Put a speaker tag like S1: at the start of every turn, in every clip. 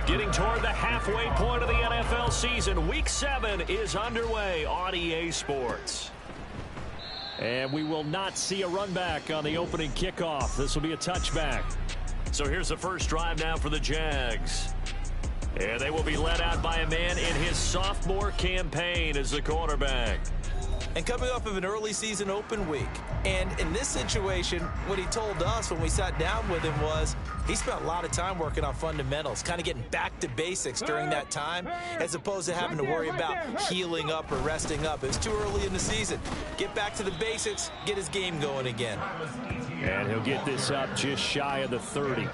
S1: Getting toward the halfway point of the NFL season. Week 7 is underway on EA Sports. And we will not see a run back on the opening kickoff. This will be a touchback. So here's the first drive now for the Jags. And they will be led out by a man in his sophomore campaign as the quarterback.
S2: And coming off of an early season open week. And in this situation, what he told us when we sat down with him was he spent a lot of time working on fundamentals, kind of getting back to basics during that time, as opposed to having to worry about healing up or resting up. It was too early in the season. Get back to the basics, get his game going again.
S1: And he'll get this up just shy of the 30.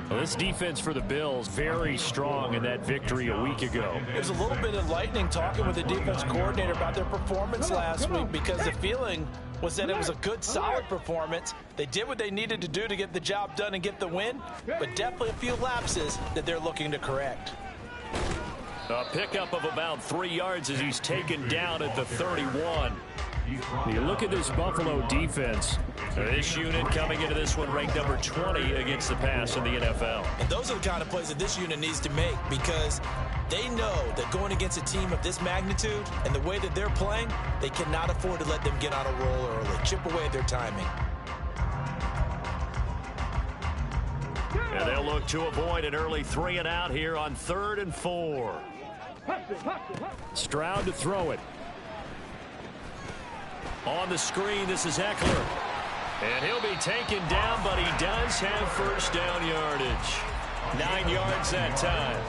S1: Well, this defense for the Bills, very strong in that victory a week ago.
S3: It was a little bit enlightening talking with the defense coordinator about their performance last week, because the feeling was that it was a good, solid performance. They did what they needed to do to get the job done and get the win, but definitely a few lapses that they're looking to correct.
S1: A pickup of about 3 yards as he's taken down at the 31. You look at this Buffalo defense. This unit coming into this one ranked number 20 against the pass in the NFL.
S2: And those are the kind of plays that this unit needs to make, because they know that going against a team of this magnitude and the way that they're playing, they cannot afford to let them get on a roll early. Chip away at their timing.
S1: And they'll look to avoid an early 3 and out here on 3rd and 4. Stroud to throw it. On the screen, this is Eckler. And he'll be taken down, but he does have first down yardage. 9 yards that time.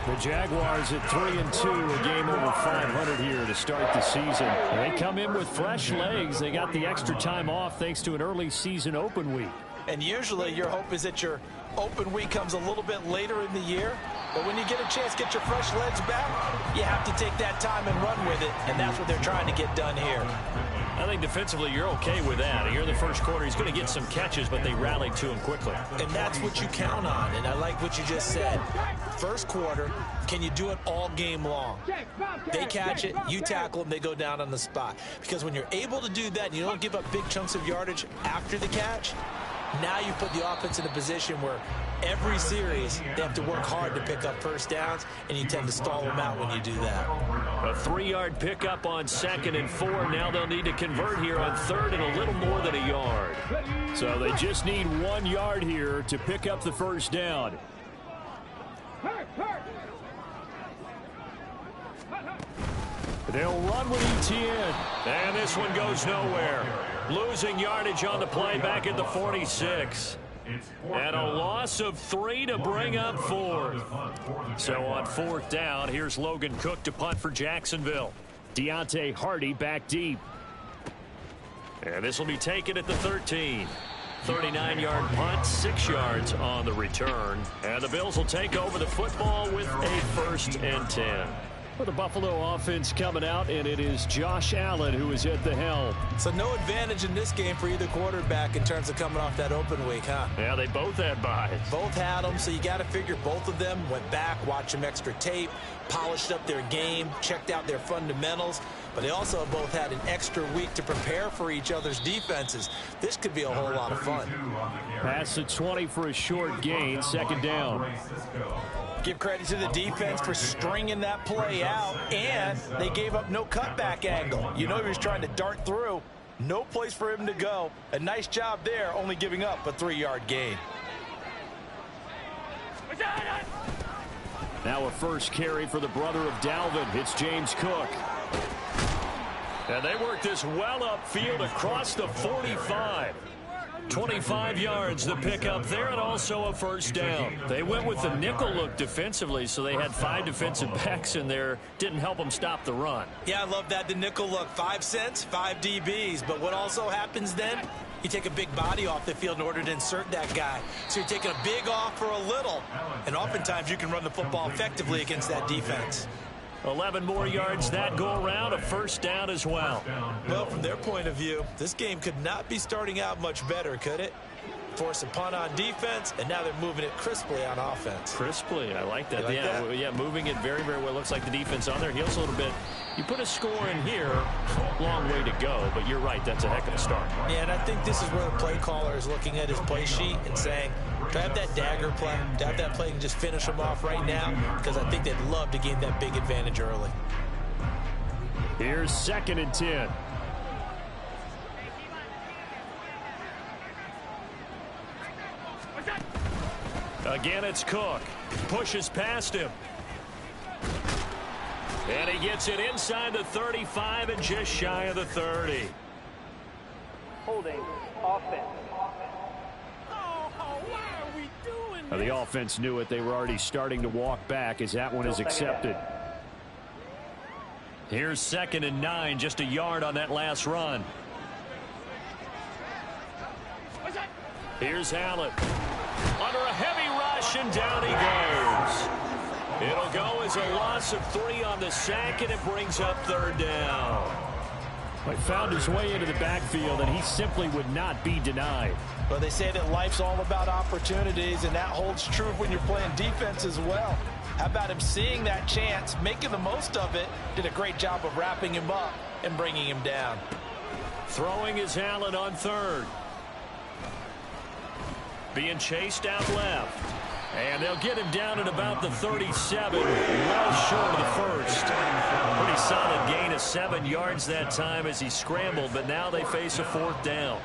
S1: The Jaguars at 3-2, a game over 500 here to start the season. And they come in with fresh legs. They got the extra time off thanks to an early season open week.
S3: And usually your hope is that your open week comes a little bit later in the year. But when you get a chance to get your fresh legs back, you have to take that time and run with it. And that's what they're trying to get done here.
S1: I think defensively you're okay with that. Here in the first quarter, he's going to get some catches, but they rallied to him quickly.
S2: And that's what you count on, and I like what you just said. First quarter, can you do it all game long? They catch it, you tackle them, they go down on the spot. Because when you're able to do that and you don't give up big chunks of yardage after the catch, now you put the offense in a position where every series they have to work hard to pick up first downs, and you tend to stall them out when you do that.
S1: A 3-yard pickup on 2nd and 4. Now they'll need to convert here on 3rd and a little more than a yard. So they just need 1 yard here to pick up the first down. They'll run with Etienne. And this one goes nowhere. Losing yardage on the play back at the 46. And a loss of 3 to bring up 4th. So on 4th down, here's Logan Cook to punt for Jacksonville. Deontay Hardy back deep. And this will be taken at the 13. 39-yard punt, 6 yards on the return. And the Bills will take over the football with a 1st and 10. For the Buffalo offense coming out, and it is Josh Allen who is at the helm.
S2: So no advantage in this game for either quarterback in terms of coming off that open week, huh?
S1: Yeah, they both had buys.
S2: Both had them, so you got to figure both of them went back, watched some extra tape, polished up their game, checked out their fundamentals. But they also both had an extra week to prepare for each other's defenses. This could be a whole lot of fun.
S1: Pass to 20 for a short gain, 2nd down.
S3: Give credit to the defense for stringing that play out, and they gave up no cutback angle. You know he was trying to dart through. No place for him to go. A nice job there, only giving up a 3-yard gain.
S1: Now a first carry for the brother of Dalvin. It's James Cook. And they work this well upfield across the 45. 25 yards the pickup there, and also a first down. They went with the nickel look defensively, so they had 5 defensive backs in there. Didn't help them stop the run.
S2: Yeah, I love that, the nickel look. 5 cents, 5 DBs. But what also happens then, you take a big body off the field in order to insert that guy. So you're taking a big off for a little. And oftentimes you can run the football effectively against that defense.
S1: 11 more yards that go around, a first down as well.
S2: Well, from their point of view, this game could not be starting out much better, could it? Force a punt on defense, and now they're moving it crisply on offense.
S1: Crisply, I like that.
S2: Like that?
S1: Yeah, moving it very, very well. Looks like the defense on there heals a little bit. You put a score in here, long way to go, but you're right, that's a heck of a start.
S2: Yeah, and I think this is where the play caller is looking at his play sheet and saying, To have that dagger play, to have that play and just finish them off right now, because I think they'd love to gain that big advantage early.
S1: Here's 2nd and 10. Again, it's Cook. Pushes past him. And he gets it inside the 35 and just shy of the 30.
S4: Holding offense.
S1: The offense knew it. They were already starting to walk back as that one is accepted. Here's 2nd and 9, just a yard on that last run. Here's Allen. Under a heavy rush, and down he goes. It'll go as a loss of 3 on the sack, and it brings up 3rd down. He found his way into the backfield, and he simply would not be denied.
S3: Well, they say that life's all about opportunities, and that holds true when you're playing defense as well. How about him seeing that chance, making the most of it, did a great job of wrapping him up and bringing him down.
S1: Throwing is Allen on 3rd. Being chased out left. And they'll get him down at about the 37, well short of the first. Pretty solid gain of 7 yards that time as he scrambled, but now they face a 4th down.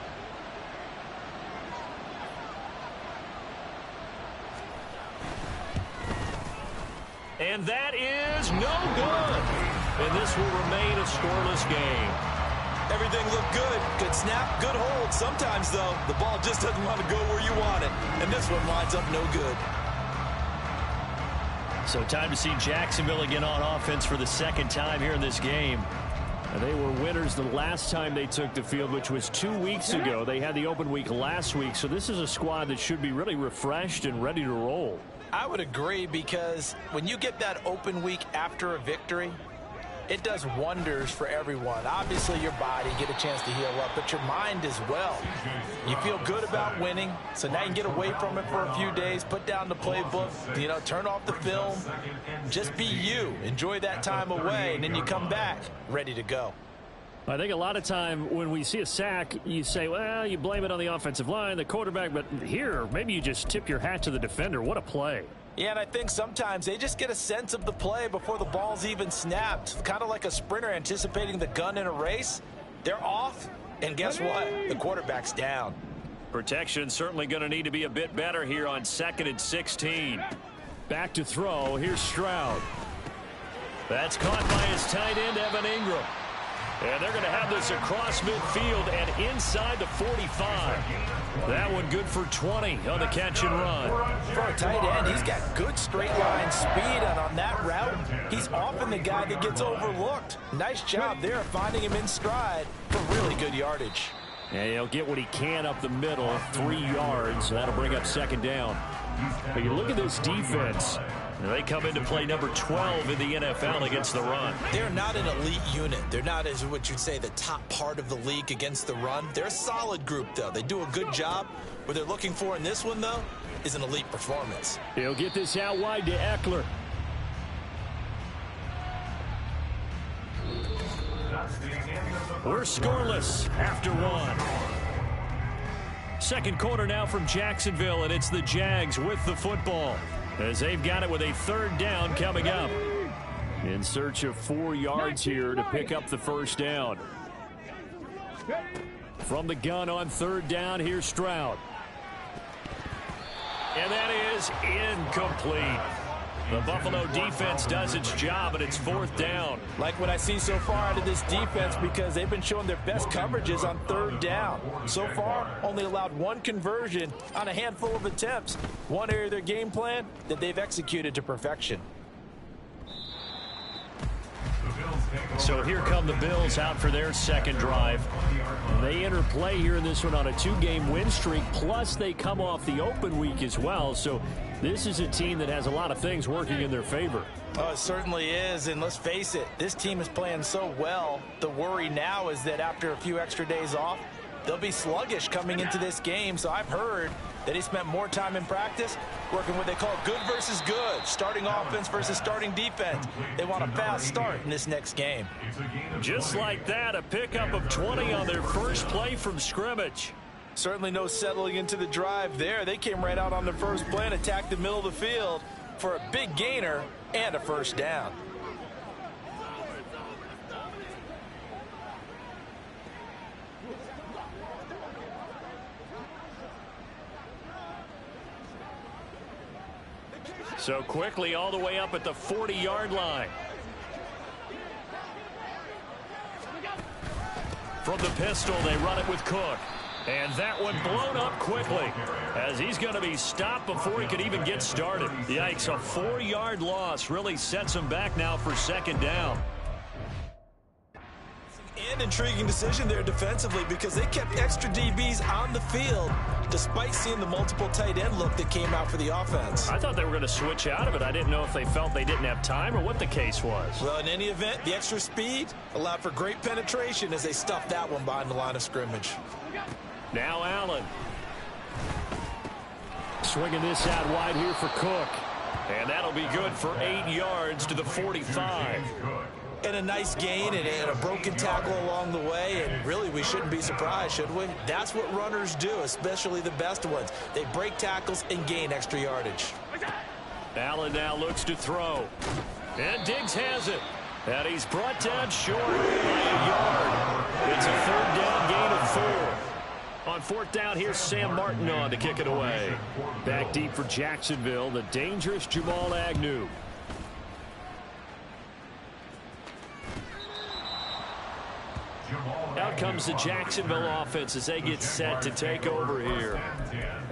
S1: And that is no good. And this will remain a scoreless game.
S2: Everything looked good. Good snap, good hold. Sometimes, though, the ball just doesn't want to go where you want it. And this one winds up no good.
S1: So time to see Jacksonville again on offense for the 2nd time here in this game. They were winners the last time they took the field, which was 2 weeks ago. They had the open week last week, so this is a squad that should be really refreshed and ready to roll.
S3: I would agree, because when you get that open week after a victory, it does wonders for everyone. Obviously, your body, get a chance to heal up, but your mind as well. You feel good about winning, so now you can get away from it for a few days, put down the playbook, turn off the film. Just be you. Enjoy that time away, and then you come back ready to go.
S1: I think a lot of time when we see a sack, you say, well, you blame it on the offensive line, the quarterback, but here, maybe you just tip your hat to the defender. What a play.
S3: Yeah, and I think sometimes they just get a sense of the play before the ball's even snapped. Kind of like a sprinter anticipating the gun in a race. They're off, and guess what? The quarterback's down.
S1: Protection certainly going to need to be a bit better here on 2nd and 16. Back to throw. Here's Stroud. That's caught by his tight end, Evan Ingram. And they're going to have this across midfield and inside the 45. That one good for 20 on the catch and run.
S3: For a tight end, he's got good straight line speed, and on that route, he's often the guy that gets overlooked. Nice job there finding him in stride for really good yardage.
S1: And he'll get what he can up the middle, 3 yards. That'll bring up 2nd down. But you look at this defense. They come into play number 12 in the NFL against the run.
S2: They're not an elite unit. They're not, as what you'd say, the top part of the league against the run. They're a solid group, though. They do a good job. What they're looking for in this one, though, is an elite performance.
S1: He'll get this out wide to Eckler. We're scoreless after 1. 2nd quarter now from Jacksonville, and it's the Jags with the football, as they've got it with a 3rd down coming up. In search of 4 yards here to pick up the 1st down. From the gun on 3rd down, here's Stroud. And that is incomplete. The Buffalo defense does its job, and it's 4th down.
S3: Like what I see so far out of this defense, because they've been showing their best coverages on 3rd down. So far, only allowed 1 conversion on a handful of attempts. One area of their game plan that they've executed to perfection.
S1: So here come the Bills out for their 2nd drive. They enter play here in this one on a 2-game win streak, plus they come off the open week as well. So this is a team that has a lot of things working in their favor.
S3: Oh, it certainly is, and let's face it, this team is playing so well. The worry now is that after a few extra days off, they'll be sluggish coming into this game. So I've heard that he spent more time in practice working what they call good versus good, starting offense versus starting defense. They want a fast start in this next game.
S1: Just like that, a pickup of 20 on their first play from scrimmage.
S3: Certainly no settling into the drive there. They came right out on the first play and attacked the middle of the field for a big gainer and a first down.
S1: So quickly all the way up at the 40-yard line. From the pistol, they run it with Cook. And that one blown up quickly as he's going to be stopped before he could even get started. Yikes, a 4-yard loss really sets him back now for second down.
S2: An intriguing decision there defensively because they kept extra DBs on the field despite seeing the multiple tight end look that came out for the offense.
S1: I thought they were going to switch out of it. I didn't know if they felt they didn't have time or what the case was.
S2: Well, in any event, the extra speed allowed for great penetration as they stuffed that one behind the line of scrimmage.
S1: Now Allen. Swinging this out wide here for Cook. And that'll be good for 8 yards to the 45.
S2: And a nice gain and a broken tackle along the way. And really, we shouldn't be surprised, should we? That's what runners do, especially the best ones. They break tackles and gain extra yardage.
S1: Allen now looks to throw. And Diggs has it. And he's brought down short by a yard. It's a third down gain of 4. On fourth down, here's Sam Martin on to kick it away. Back deep for Jacksonville, the dangerous Jamal Agnew. Out comes the Jacksonville offense as they get set to take over here.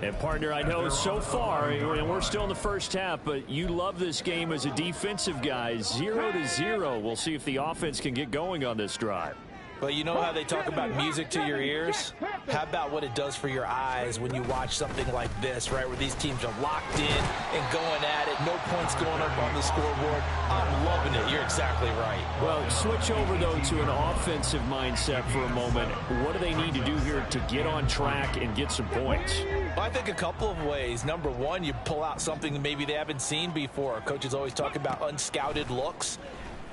S1: And, partner, I know so far, and we're still in the first half, but you love this game as a defensive guy. 0-0. We'll see if the offense can get going on this drive.
S2: But you know how they talk about music to your ears? How about what it does for your eyes when you watch something like this, right, where these teams are locked in and going at it, no points going up on the scoreboard? I'm loving it. You're exactly right.
S1: Well, switch over, though, to an offensive mindset for a moment. What do they need to do here to get on track and get some points?
S2: Well, I think a couple of ways. Number one, you pull out something that maybe they haven't seen before. Coaches always talk about unscouted looks.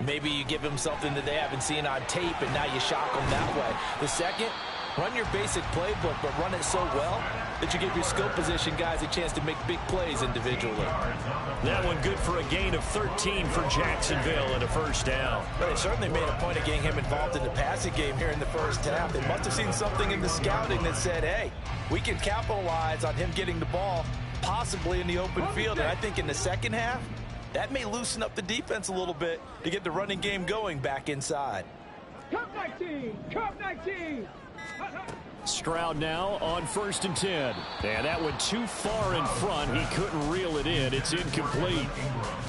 S2: Maybe you give them something that they haven't seen on tape, and now you shock them that way. The second, run your basic playbook, but run it so well that you give your skill position guys a chance to make big plays individually.
S1: That one good for a gain of 13 for Jacksonville and a first down.
S2: But they certainly made a point of getting him involved in the passing game here in the first half. They must have seen something in the scouting that said, hey, we can capitalize on him getting the ball possibly in the open field. And I think in the second half, that may loosen up the defense a little bit to get the running game going back inside.
S5: Cup 19! Cup 19!
S1: Stroud now on 1st and 10. And that went too far in front. He couldn't reel it in. It's incomplete.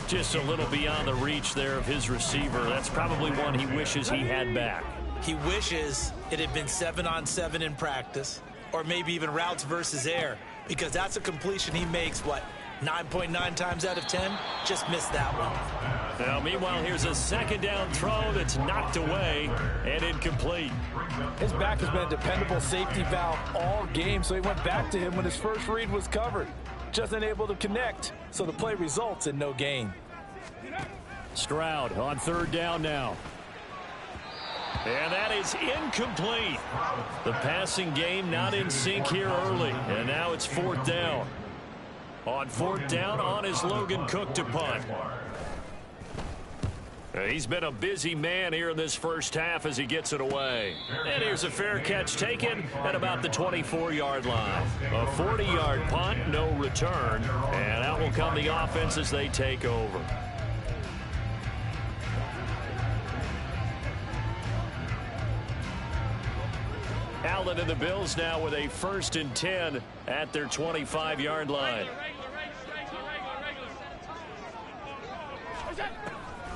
S1: Just a little beyond the reach there of his receiver. That's probably one he wishes he had back.
S2: He wishes it had been 7-on-7 in practice, or maybe even routes versus air, because that's a completion he makes, 9.9 times out of 10, just missed that one.
S1: Now, meanwhile, here's a second down throw that's knocked away and incomplete.
S3: His back has been a dependable safety valve all game, so he went back to him when his first read was covered. Just unable to connect, so the play results in no gain.
S1: Stroud on 3rd down now. And that is incomplete. The passing game not in sync here early, and now it's 4th down. On 4th down, on is Logan Cook to punt. He's been a busy man here in this first half as he gets it away. And here's a fair catch taken at about the 24-yard line. A 40-yard punt, no return. And out will come the offense as they take over. Allen and the Bills now with a 1st and 10 at their 25-yard line.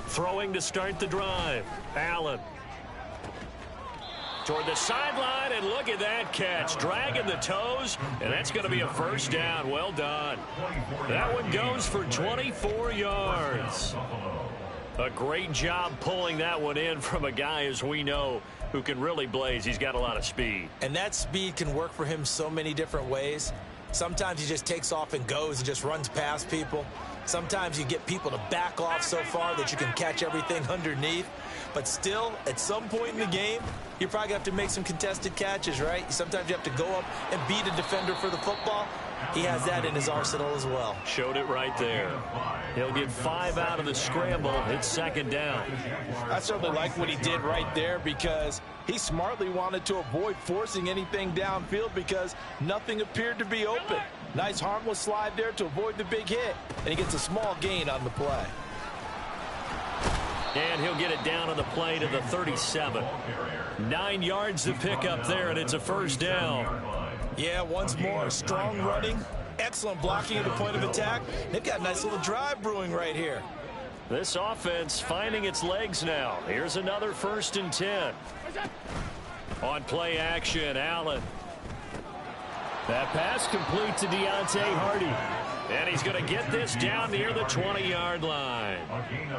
S1: Throwing to start the drive. Allen. Toward the sideline, and look at that catch. Dragging the toes, and that's going to be a first down. Well done. That one goes for 24 yards. A great job pulling that one in from a guy, as we know, who can really blaze. He's got a lot of speed.
S2: And that speed can work for him so many different ways. Sometimes he just takes off and goes and just runs past people. Sometimes you get people to back off so far that you can catch everything underneath. But still, at some point in the game, you're probably going to have to make some contested catches, right? Sometimes you have to go up and beat a defender for the football. He has that in his arsenal as well.
S1: Showed it right there. He'll get 5 out of the scramble. It's second down.
S3: I certainly like what he did right there because he smartly wanted to avoid forcing anything downfield because nothing appeared to be open. Nice harmless slide there to avoid the big hit, and he gets a small gain on the play.
S1: And he'll get it down on the play to the 37. 9 yards to pick up there, and it's a first down.
S2: Yeah, once more, strong running, excellent blocking at the point of attack. They've got a nice little drive brewing right here.
S1: This offense finding its legs now. Here's another 1st and 10. On play action, Allen. That pass complete to Deontay Hardy. And he's going to get this down near the 20-yard line.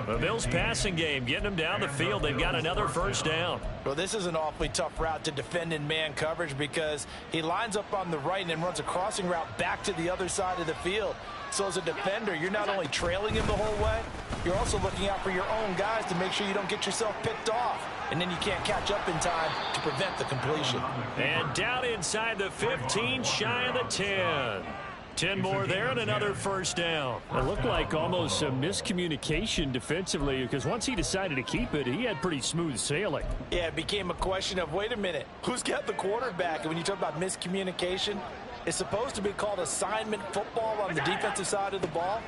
S1: The Bills' passing game getting them down the field. They've got another first down.
S3: Well, this is an awfully tough route to defend in man coverage because he lines up on the right and then runs a crossing route back to the other side of the field. So as a defender, you're not only trailing him the whole way, you're also looking out for your own guys to make sure you don't get yourself picked off. And then you can't catch up in time to prevent the completion.
S1: And down inside the 15, shy of the 10. 10 more there and another first down.
S6: It looked like almost a miscommunication defensively because once he decided to keep it, he had pretty smooth sailing.
S3: Yeah, it became a question of, wait a minute, who's got the quarterback? And when you talk about miscommunication, it's supposed to be called assignment football on the defensive side of the ball,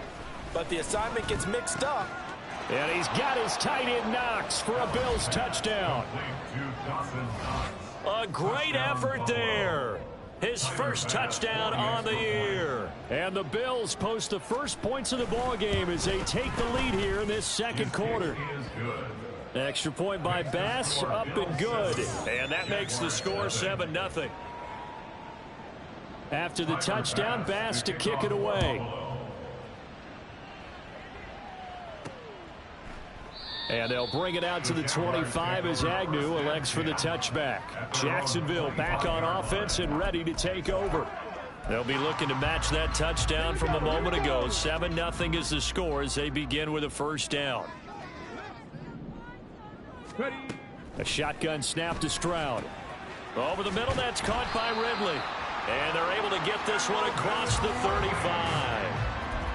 S3: but the assignment gets mixed up.
S6: And he's got his tight end Knox for a Bills touchdown.
S1: A great effort there. His first touchdown on the year.
S6: And the Bills post the first points of the ball game as they take the lead here in this second quarter. Extra point by Bass, up and good.
S1: And that makes the score 7-0.
S6: After the touchdown, Bass to kick it away. And they'll bring it out to the 25 as Agnew elects for the touchback. Jacksonville back on offense and ready to take over.
S1: They'll be looking to match that touchdown from a moment ago. 7-0 is the score as they begin with a first down.
S6: A shotgun snap to Stroud.
S1: Over the middle, that's caught by Ridley. And they're able to get this one across the 35.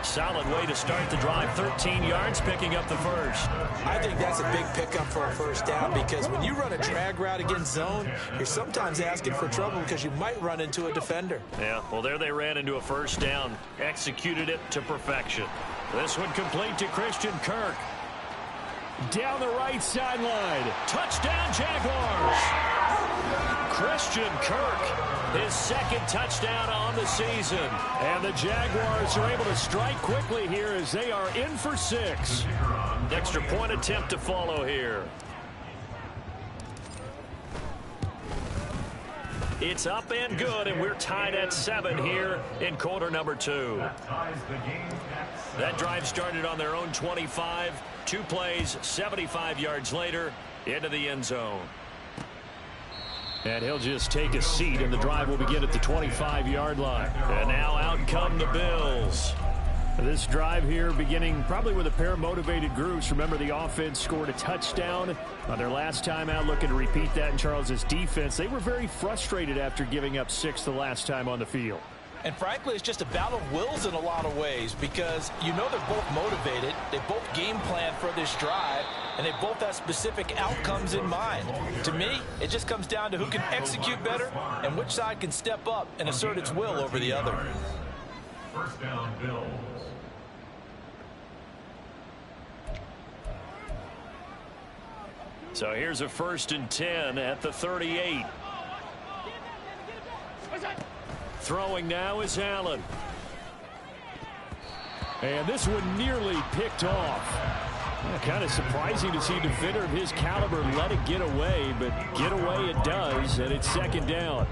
S1: Solid way to start the drive. 13 yards, picking up the first.
S2: I think that's a big pickup for a first down because when you run a drag route against zone, you're sometimes asking for trouble because you might run into a defender.
S1: Yeah, well, there they ran into a first down. Executed it to perfection. This one complete to Christian Kirk.
S6: Down the right sideline.
S1: Touchdown, Jaguars. Christian Kirk, his second touchdown on the season.
S6: And the Jaguars are able to strike quickly here as they are in for 6.
S1: Extra point attempt to follow here. It's up and good, and we're tied at 7 here in quarter number 2. That drive started on their own 25. 2 plays, 75 yards later, into the end zone.
S6: And he'll just take a seat, and the drive will begin at the 25-yard line.
S1: And now out come the Bills.
S6: This drive here beginning probably with a pair of motivated groups. Remember, the offense scored a touchdown on their last time out, looking to repeat that in Charles's defense. They were very frustrated after giving up 6 the last time on the field.
S3: And frankly, it's just a battle of wills in a lot of ways because you know they're both motivated. They both game plan for this drive, and they both have specific outcomes in mind. To me, it just comes down to who can execute better and which side can step up and assert its will over the other.
S7: First down, Bills.
S1: So here's a 1st and 10 at the 38. Throwing now is Allen.
S6: And this one nearly picked off. Kind of surprising to see a defender of his caliber let it get away, but get away it does, and it's second down.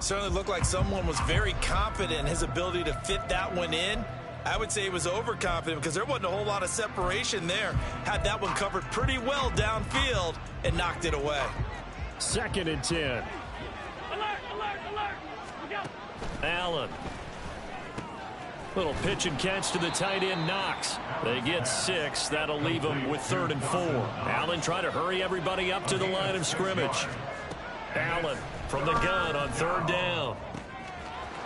S2: Certainly looked like someone was very confident in his ability to fit that one in. I would say he was overconfident because there wasn't a whole lot of separation there. Had that one covered pretty well downfield and knocked it away.
S6: 2nd and 10.
S1: Allen Little pitch and catch to the tight end, Knox. They get 6. That'll leave them with 3rd and 4. Allen trying to hurry everybody up to the line of scrimmage. Allen from the gun on 3rd down.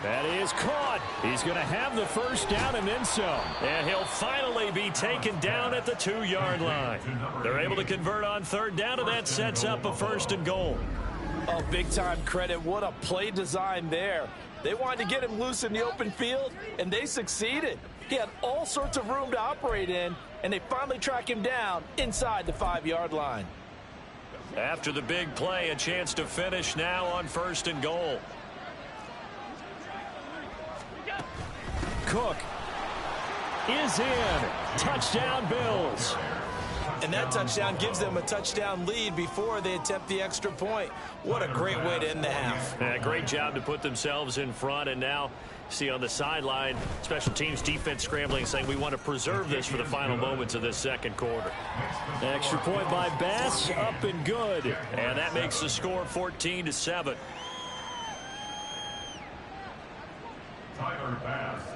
S6: That is caught. He's going to have the first down and then some.
S1: And he'll finally be taken down at the 2-yard line. They're able to convert on 3rd down, and that sets up a 1st and goal.
S3: Oh, big-time credit. What a play design there. They wanted to get him loose in the open field, and they succeeded. He had all sorts of room to operate in, and they finally track him down inside the 5-yard line.
S1: After the big play, a chance to finish now on 1st and goal.
S6: Cook is in. Touchdown, Bills.
S2: And that touchdown gives them a touchdown lead before they attempt the extra point. What a great way to end the half.
S1: Yeah, great job to put themselves in front. And now, see on the sideline, special teams defense scrambling, saying we want to preserve this for the final moments of this 2nd quarter.
S6: Extra point by Bass, up and good.
S1: And that makes the score 14-7.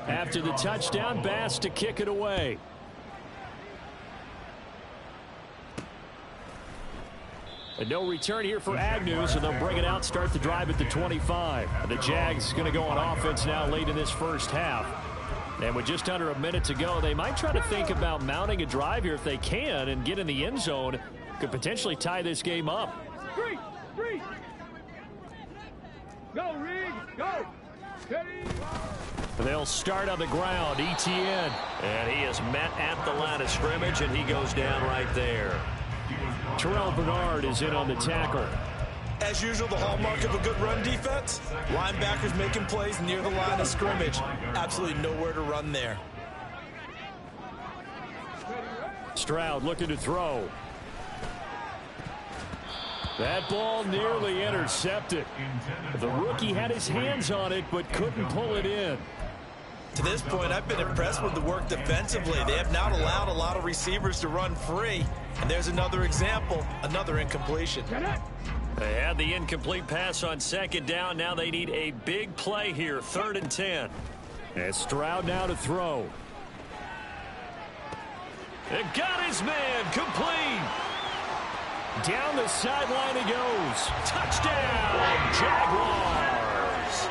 S6: After the touchdown, Bass to kick it away. And no return here for Agnew, so they'll bring it out, start the drive at the 25. The Jags going to go on offense now late in this first half. And with just under a minute to go, they might try to think about mounting a drive here if they can and get in the end zone. Could potentially tie this game up.
S5: Three. Go, Riggs, go. Steady.
S6: They'll start on the ground. Etienne.
S1: And he is met at the line of scrimmage, and he goes down right there.
S6: Terrell Bernard is in on the tackle.
S2: As usual, the hallmark of a good run defense, linebackers making plays near the line of scrimmage. Absolutely nowhere to run there.
S6: Stroud looking to throw. That ball nearly intercepted. The rookie had his hands on it but couldn't pull it in.
S2: To this point, I've been impressed with the work defensively. They have not allowed a lot of receivers to run free. And there's another example, another incompletion.
S1: They had the incomplete pass on 2nd down. Now they need a big play here, 3rd and 10.
S6: And Stroud now to throw.
S1: It got his man complete.
S6: Down the sideline he goes.
S1: Touchdown, Jaguars.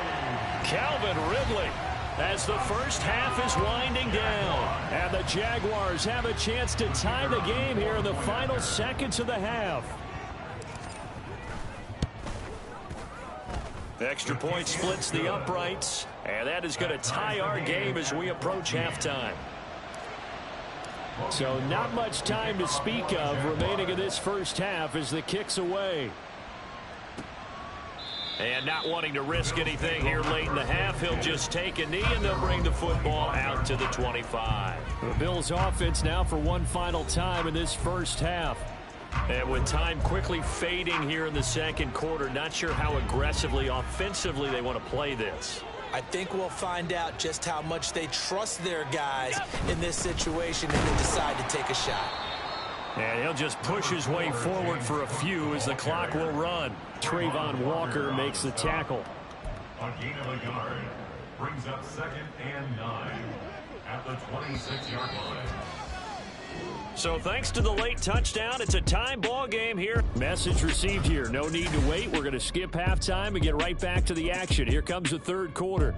S1: Calvin Ridley as the first half is winding down.
S6: And the Jaguars have a chance to tie the game here in the final seconds of the half.
S1: Extra point splits the uprights, and that is going to tie our game as we approach halftime.
S6: So not much time to speak of remaining in this first half as the kick's away.
S1: And not wanting to risk anything here late in the half, he'll just take a knee, and they'll bring the football out to the 25.
S6: The Bills offense now for one final time in this first half.
S1: And with time quickly fading here in the 2nd quarter, not sure how aggressively, offensively they want to play this.
S2: I think we'll find out just how much they trust their guys in this situation if they decide to take a shot.
S1: And he'll just push his way forward for a few as the clock will run.
S6: Trayvon Walker makes the tackle.
S7: A gain of a yard brings up 2nd and 9 at the 26-yard line.
S1: So thanks to the late touchdown, it's a time ball game here.
S6: Message received here. No need to wait. We're going to skip halftime and get right back to the action. Here comes the 3rd quarter.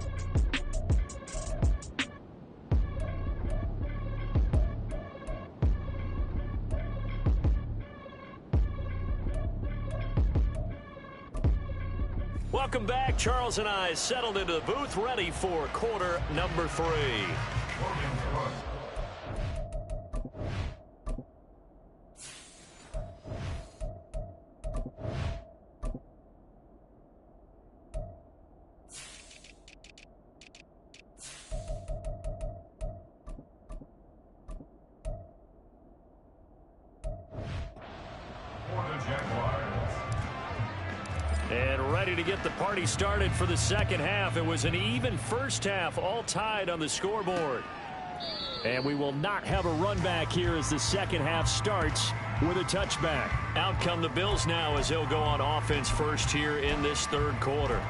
S1: Welcome back. Charles and I settled into the booth, ready for quarter number 3. And ready to get the party started for the 2nd half. It was an even first half, all tied on the scoreboard.
S6: And we will not have a run back here as the 2nd half starts with a touchback.
S1: Out come the Bills now as they'll go on offense first here in this 3rd quarter.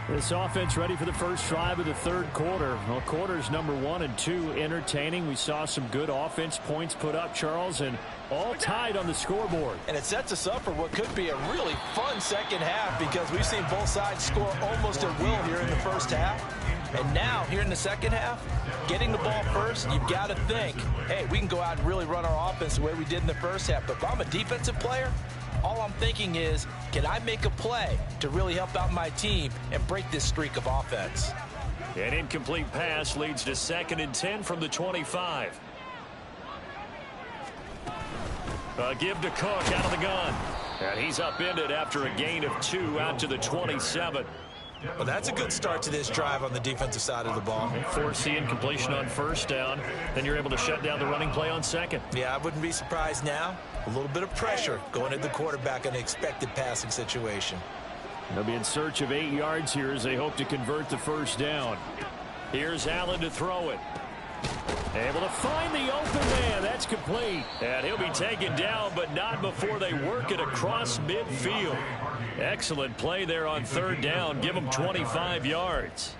S6: This offense ready for the first drive of the third quarter. Well, quarters number 1 and 2 entertaining. We saw some good offense points put up, Charles, and all tied on the scoreboard.
S3: And it sets us up for what could be a really fun second half because we've seen both sides score almost at will here in the first half. And now, here in the second half, getting the ball first, you've got to think, hey, we can go out and really run our offense the way we did in the first half. But if I'm a defensive player, all I'm thinking is, can I make a play to really help out my team and break this streak of offense?
S1: An incomplete pass leads to 2nd and 10 from the 25. A give to Cook out of the gun. And he's upended after a gain of 2 out to the 27.
S2: Well, that's a good start to this drive on the defensive side of the ball.
S1: Force the incompletion on first down. Then you're able to shut down the running play on second.
S2: Yeah, I wouldn't be surprised now. A little bit of pressure going at the quarterback in an expected passing situation.
S6: They'll be in search of 8 yards here as they hope to convert the first down.
S1: Here's Allen to throw it. Able to find the open man. That's complete. And he'll be taken down, but not before they work it across midfield. Excellent play there on third down. Give them 25 yards.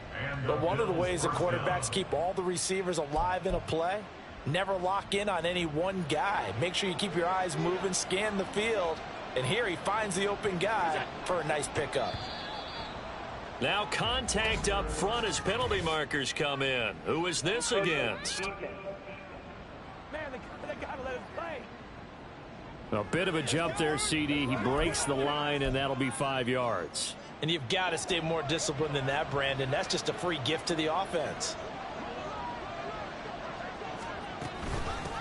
S3: But one of the ways the quarterbacks keep all the receivers alive in a play, never lock in on any one guy. Make sure you keep your eyes moving, scan the field. And here he finds the open guy for a nice pickup.
S1: Now contact up front as penalty markers come in. Who is this against?
S5: Man, they gotta let him play.
S6: A bit of a jump there, CD. He breaks the line, and that'll be 5 yards.
S3: And you've got to stay more disciplined than that, Brandon. That's just a free gift to the offense.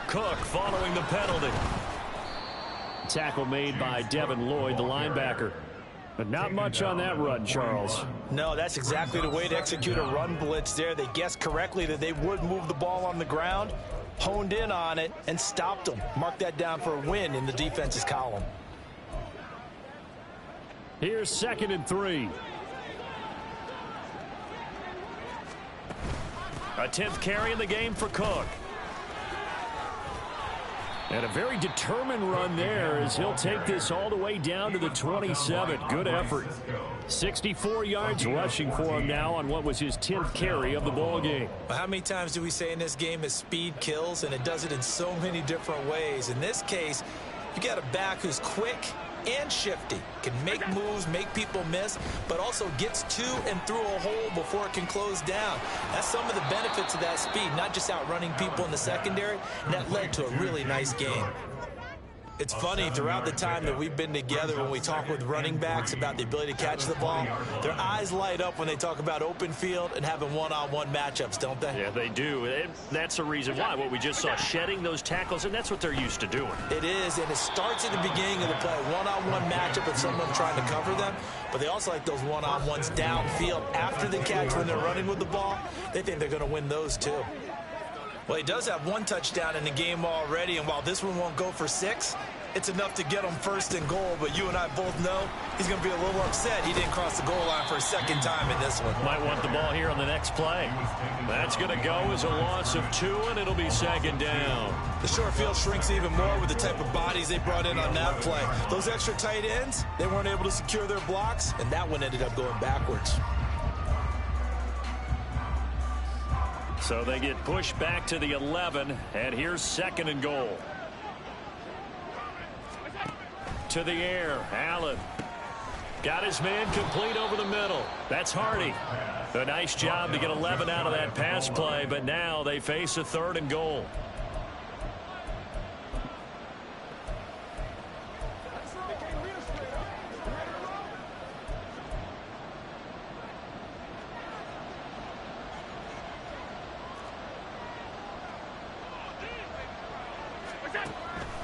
S1: Cook following the penalty.
S6: Tackle made by Devin Lloyd, the linebacker. But not much on that run, Charles.
S3: No, that's exactly the way to execute a run blitz there. They guessed correctly that they would move the ball on the ground, honed in on it, and stopped them. Mark that down for a win in the defense's column.
S6: Here's 2nd and 3.
S1: A 10th carry in the game for Cook.
S6: And a very determined run there as he'll take this all the way down to the 27. Good effort. 64 yards rushing for him now on what was his 10th carry of the ball game.
S2: How many times do we say in this game that speed kills, and it does it in so many different ways? In this case, you got a back who's quick and shifty, can make moves, make people miss, but also gets to and through a hole before it can close down. That's some of the benefits of that speed, not just outrunning people in the secondary, and that led to a really nice game. It's funny, throughout the time that we've been together, when we talk with running backs about the ability to catch the ball, their eyes light up when they talk about open field and having one-on-one matchups, don't they?
S1: Yeah, they do. And that's the reason why. What we just saw, shedding those tackles, and that's what they're used to doing.
S2: It is, and it starts at the beginning of the play, one-on-one matchup with someone trying to cover them, but they also like those one-on-ones downfield after the catch when they're running with the ball. They think they're going to win those too. Well, he does have 1 touchdown in the game already, and while this one won't go for 6, it's enough to get him 1st and goal, but you and I both know he's going to be a little upset he didn't cross the goal line for a 2nd time in this one.
S1: Might want the ball here on the next play. That's going to go as a loss of 2, and it'll be 2nd down.
S2: The short field shrinks even more with the type of bodies they brought in on that play. Those extra tight ends, they weren't able to secure their blocks, and that one ended up going backwards.
S1: So they get pushed back to the 11, and here's 2nd and goal. To the air, Allen. Got his man complete over the middle. That's Hardy. A nice job to get 11 out of that pass play, but now they face a 3rd and goal.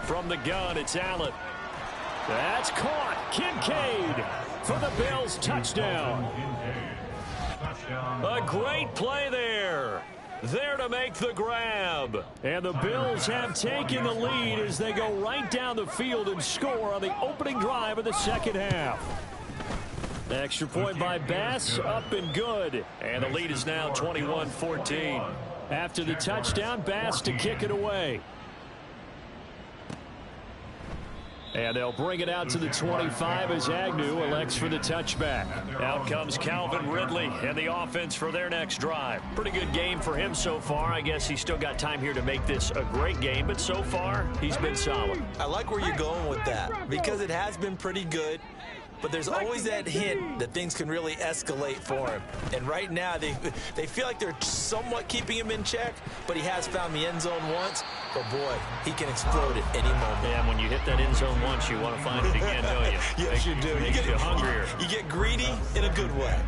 S1: From the gun, it's Allen. That's caught. Kincaid for the Bills touchdown. A great play there. There to make the grab. And the Bills have taken the lead as they go right down the field and score on the opening drive of the second half. Extra point by Bass, up and good. And the lead is now 21-14.
S6: After the touchdown, Bass to kick it away. And they'll bring it out to the 25 as Agnew elects for the touchback.
S1: Out comes Calvin Ridley and the offense for their next drive. Pretty good game for him so far. I guess he's still got time here to make this a great game, but so far he's been solid.
S2: I like where you're going with that because it has been pretty good. But there's always that hint that things can really escalate for him. And right now, they feel like they're somewhat keeping him in check, but he has found the end zone once. But, boy, he can explode at any moment.
S1: Yeah, and when you hit that end zone once, you want to find it again, don't you?
S2: Yes, you do.
S1: Makes you hungrier.
S2: You get greedy in a good way.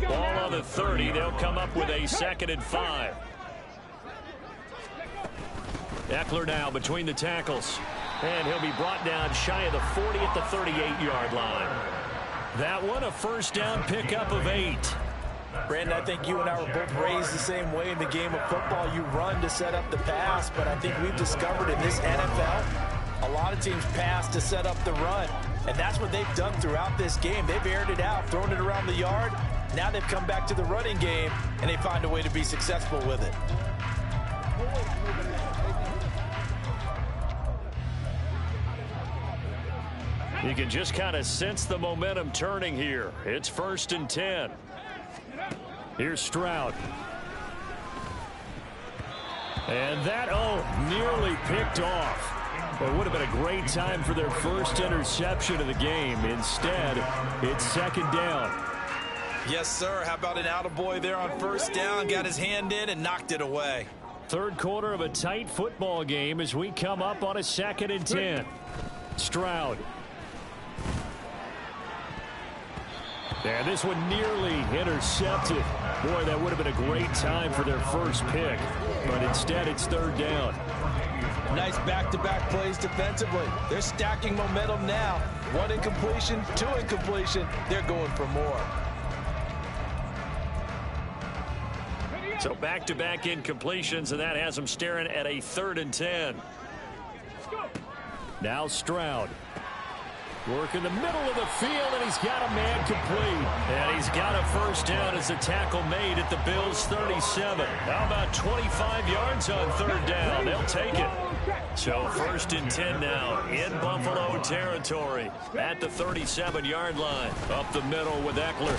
S1: Ball on the 30. They'll come up with a 2nd and 5. Eckler now between the tackles. And he'll be brought down shy of the 40 at the 38-yard line. That one, a first down pickup of 8.
S3: Brandon, I think you and I were both raised the same way in the game of football. You run to set up the pass, but I think we've discovered in this NFL, a lot of teams pass to set up the run. And that's what they've done throughout this game. They've aired it out, thrown it around the yard. Now they've come back to the running game, and they find a way to be successful with it.
S1: You can just kind of sense the momentum turning here. It's 1st and 10.
S6: Here's Stroud. And that, nearly picked off. Well, it would have been a great time for their first interception of the game. Instead, it's 2nd down.
S2: Yes, sir. How about an attaboy there on 1st down? Got his hand in and knocked it away.
S6: 3rd quarter of a tight football game as we come up on a 2nd and 10. Stroud. And this one nearly intercepted. Boy, that would have been a great time for their first pick. But instead, it's 3rd down.
S3: Nice back-to-back plays defensively. They're stacking momentum now. 1 incompletion, 2 incompletion. They're going for more.
S1: So back-to-back incompletions, and that has them staring at a 3rd and 10.
S6: Now Stroud. Work in the middle of the field, and he's got a man complete.
S1: And he's got a first down as the tackle made at the Bills' 37. How about 25 yards on 3rd down? They'll take it. So 1st and 10 now in Buffalo territory at the 37-yard line. Up the middle with Eckler.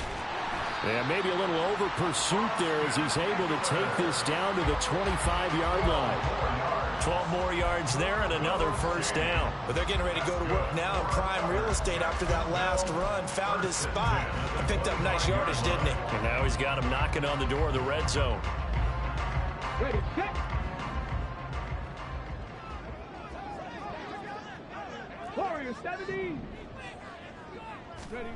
S6: And maybe a little over pursuit there as he's able to take this down to the 25-yard line.
S1: 12 more yards there and another first down.
S2: But they're getting ready to go to work now in prime real estate after that last run. Found his spot and picked up nice yardage, didn't he?
S1: And now he's got him knocking on the door of the red zone.
S5: Ready, set. Warriors 17. Ready,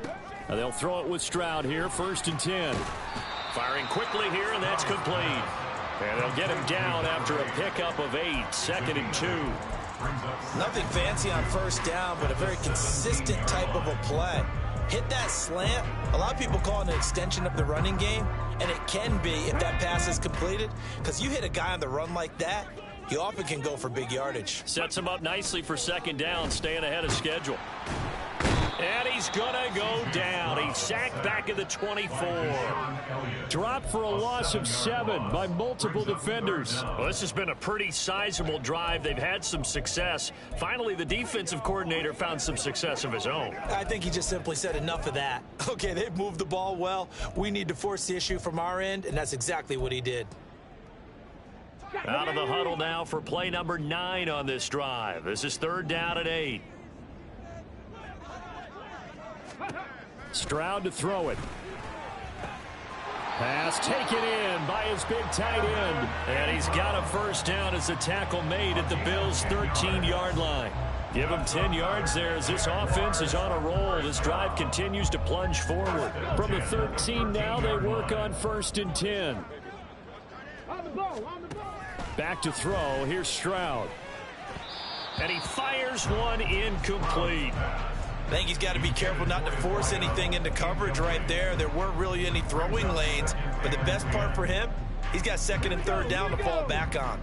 S6: Now they'll throw it with Stroud here, 1st and 10.
S1: Firing quickly here, and that's complete. And they'll get him down after a pickup of 8, 2nd and 2.
S2: Nothing fancy on 1st down, but a very consistent type of a play. Hit that slant. A lot of people call it an extension of the running game, and it can be if that pass is completed, because you hit a guy on the run like that, you often can go for big yardage.
S1: Sets him up nicely for 2nd down, staying ahead of schedule. And he's going to go down. He's sacked back at the 24.
S6: Dropped for a loss of 7 by multiple defenders.
S1: Well, this has been a pretty sizable drive. They've had some success. Finally, the defensive coordinator found some success of his own.
S2: I think he just simply said enough of that. Okay, they've moved the ball well. We need to force the issue from our end, and that's exactly what he did.
S1: Out of the huddle now for play number 9 on this drive. This is 3rd down and 8.
S6: Stroud to throw it. Pass taken in by his big tight end.
S1: And he's got a first down as the tackle made at the Bills' 13-yard line. Give him 10 yards there as this offense is on a roll. This drive continues to plunge forward.
S6: From the 13 now, they work on 1st and 10.
S5: On the ball, on the ball.
S6: Back to throw. Here's Stroud.
S1: And he fires one incomplete.
S2: I think he's got to be careful not to force anything into coverage right there. There weren't really any throwing lanes, but the best part for him, he's got 2nd and 3rd down to fall back on.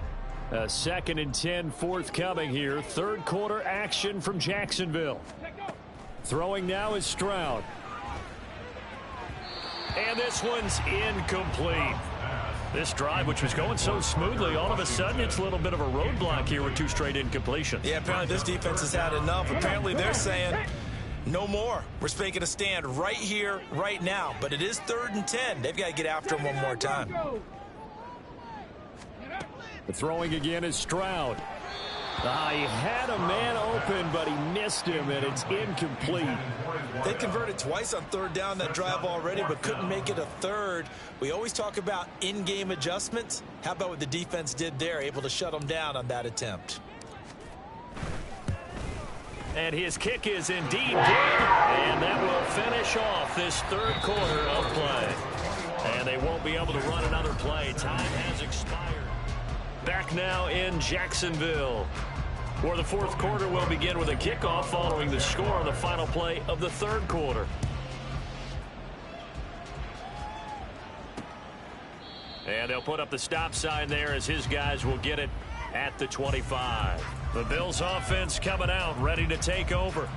S6: A 2nd and 10 forthcoming here. 3rd quarter action from Jacksonville. Throwing now is Stroud.
S1: And this one's incomplete. This drive, which was going so smoothly, all of a sudden it's a little bit of a roadblock here with 2 straight incompletions.
S2: Yeah, apparently this defense has had enough. Apparently they're saying, no more. We're making a stand right here, right now. But it is 3rd and 10. They've got to get after him one more time.
S6: The throwing again is Stroud. He had a man open, but he missed him, and it's incomplete.
S2: They converted twice on 3rd down that drive already, but couldn't make it a 3rd. We always talk about in-game adjustments. How about what the defense did there, able to shut them down on that attempt?
S1: And his kick is indeed good, and that will finish off this 3rd quarter of play. And they won't be able to run another play. Time has expired. Back now in Jacksonville, where the 4th quarter will begin with a kickoff following the score on the final play of the 3rd quarter. And they'll put up the stop sign there as his guys will get it at the 25. The Bills offense coming out, ready to take over.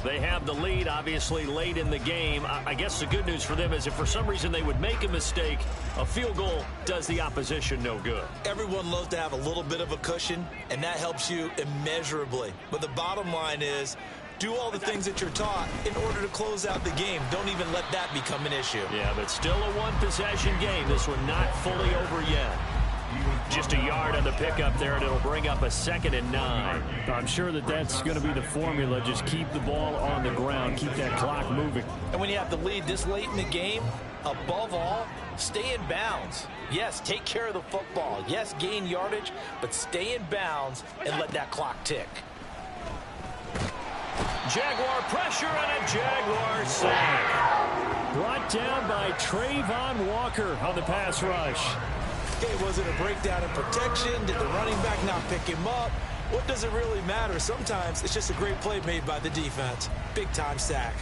S1: They have the lead, obviously, late in the game. I guess the good news for them is if for some reason they would make a mistake, a field goal does the opposition no good.
S2: Everyone loves to have a little bit of a cushion, and that helps you immeasurably. But the bottom line is, do all the things that you're taught in order to close out the game. Don't even let that become an issue.
S1: Yeah, but still a one-possession game. This one not fully over yet. Just a yard on the pickup there, and it'll bring up a 2nd and 9.
S6: I'm sure that's going to be the formula. Just keep the ball on the ground. Keep that clock moving.
S3: And when you have the lead this late in the game, above all, stay in bounds. Yes, take care of the football. Yes, gain yardage, but stay in bounds and let that clock tick.
S1: Jaguar pressure and a Jaguar sack.
S6: Brought down by Trayvon Walker on the pass rush.
S2: Okay, was it a breakdown in protection? Did the running back not pick him up? What does it really matter? Sometimes it's just a great play made by the defense. Big-time sack.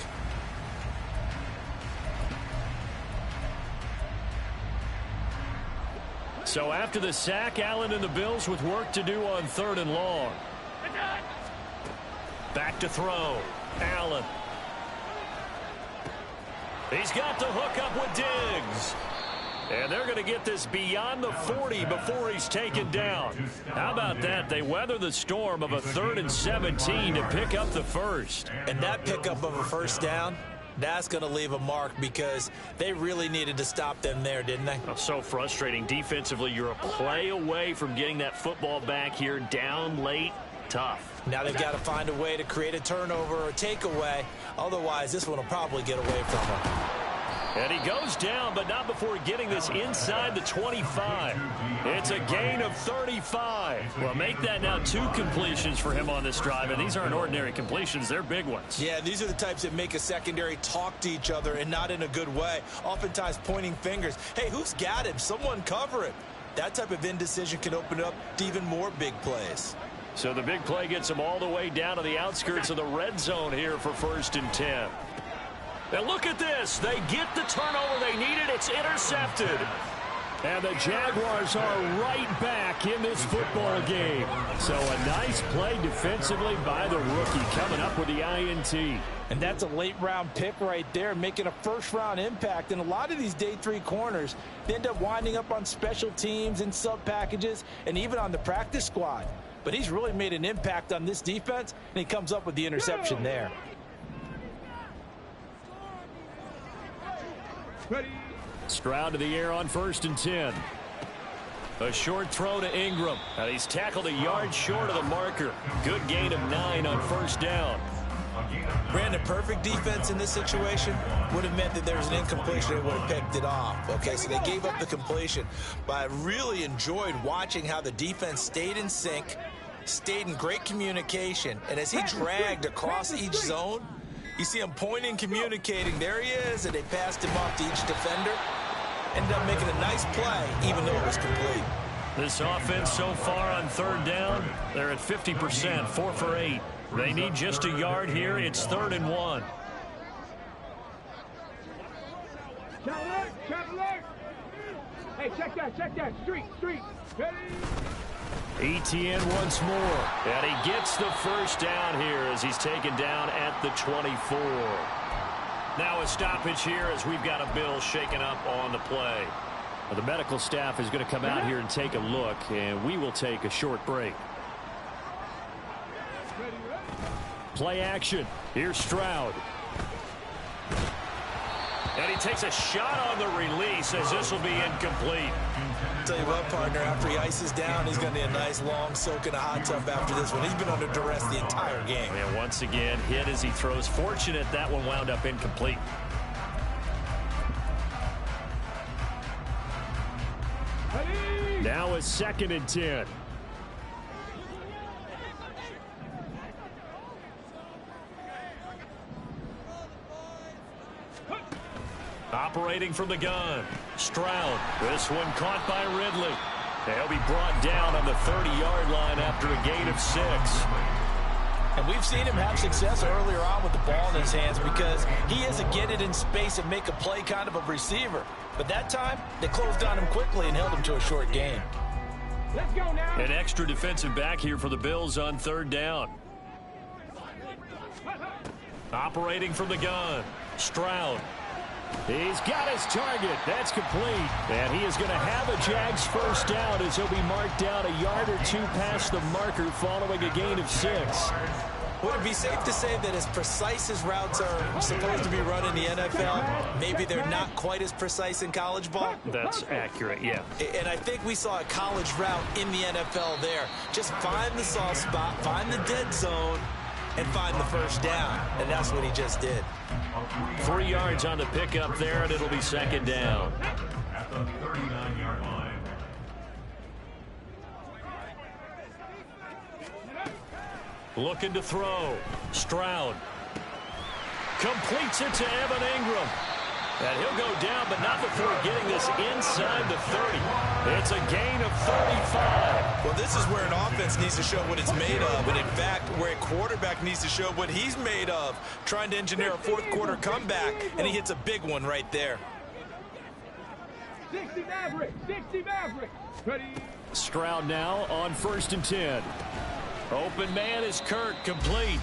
S1: So after the sack, Allen and the Bills with work to do on 3rd and long. Back to throw. Allen. He's got the hook up with Diggs. And they're going to get this beyond the 40 before he's taken down. How about that? They weather the storm of a 3rd and 17 to pick up the 1st.
S2: And that pickup of a 1st down, that's going to leave a mark because they really needed to stop them there, didn't they?
S1: Oh, so frustrating. Defensively, you're a play away from getting that football back here down late. Tough.
S2: Now they've got to find a way to create a turnover or a takeaway. Otherwise, this one will probably get away from them.
S1: And he goes down, but not before getting this inside the 25. It's a gain of 35. Well, make that now 2 completions for him on this drive, and these aren't ordinary completions. They're big ones.
S2: Yeah, these are the types that make a secondary talk to each other and not in a good way. Oftentimes pointing fingers. Hey, who's got him? Someone cover it. That type of indecision can open up to even more big plays.
S1: So the big play gets them all the way down to the outskirts of the red zone here for 1st and 10. And look at this. They get the turnover they needed. It's intercepted.
S6: And the Jaguars are right back in this football game. So a nice play defensively by the rookie coming up with the INT.
S3: And that's a late-round pick right there, making a first-round impact. And a lot of these day 3 corners, they end up winding up on special teams and sub-packages and even on the practice squad. But he's really made an impact on this defense, and he comes up with the interception there.
S6: Stroud to the air on 1st and 10.
S1: A short throw to Ingram. Now he's tackled a yard short of the marker. Good gain of 9 on 1st down.
S2: Brandon, perfect defense in this situation would have meant that there was an incompletion and would have picked it off. Okay, so they gave up the completion. But I really enjoyed watching how the defense stayed in sync, stayed in great communication, and as he dragged across each zone, you see him pointing, communicating. There he is, and they passed him off to each defender. Ended up making a nice play, even though it was complete.
S1: This offense so far on 3rd down, they're at 50%, 4 for 8. They need just a yard here. It's 3rd and 1.
S5: Hey, check that. Street. Ready?
S1: Etienne once more. And he gets the 1st down here as he's taken down at the 24. Now a stoppage here as we've got a Bill shaken up on the play.
S6: Well, the medical staff is going to come out here and take a look, and we will take a short break. Play action. Here's Stroud.
S1: And he takes a shot on the release as this will be incomplete.
S2: Tell you what, partner, after he ices down, he's going to need a nice long soak in a hot tub after this one. He's been under duress the entire game.
S1: And once again, hit as he throws. Fortunate that one wound up incomplete.
S6: Now a 2nd and 10.
S1: Operating from the gun, Stroud. This one caught by Ridley. They'll be brought down on the 30-yard line after a gain of 6.
S3: And we've seen him have success earlier on with the ball in his hands because he is a get it in space and make a play kind of a receiver. But that time, they closed on him quickly and held him to a short gain.
S5: Let's go now.
S1: An extra defensive back here for the Bills on 3rd down. Operating from the gun, Stroud.
S6: He's got his target. That's complete. And he is going to have a Jags first down as he'll be marked down a yard or 2 past the marker following a gain of 6.
S2: Would it be safe to say that as precise as routes are supposed to be run in the NFL, maybe they're not quite as precise in college ball?
S6: That's accurate, yeah.
S2: And I think we saw a college route in the NFL there. Just find the soft spot, find the dead zone, and find the first down. And that's what he just did.
S1: 3 yards on the pickup there, and it'll be 2nd down.
S7: At the 39-yard line.
S1: Looking to throw. Stroud. Completes it to Evan Ingram. And he'll go down, but not before getting this inside the 30. It's a gain of 35.
S2: Well, this is where an offense needs to show what it's made of. And, in fact, where a quarterback needs to show what he's made of. Trying to engineer a 4th-quarter comeback, and he hits a big one right there.
S5: 60 Maverick. 60 Maverick. Ready.
S6: Stroud now on 1st and 10.
S1: Open man is Kirk, complete.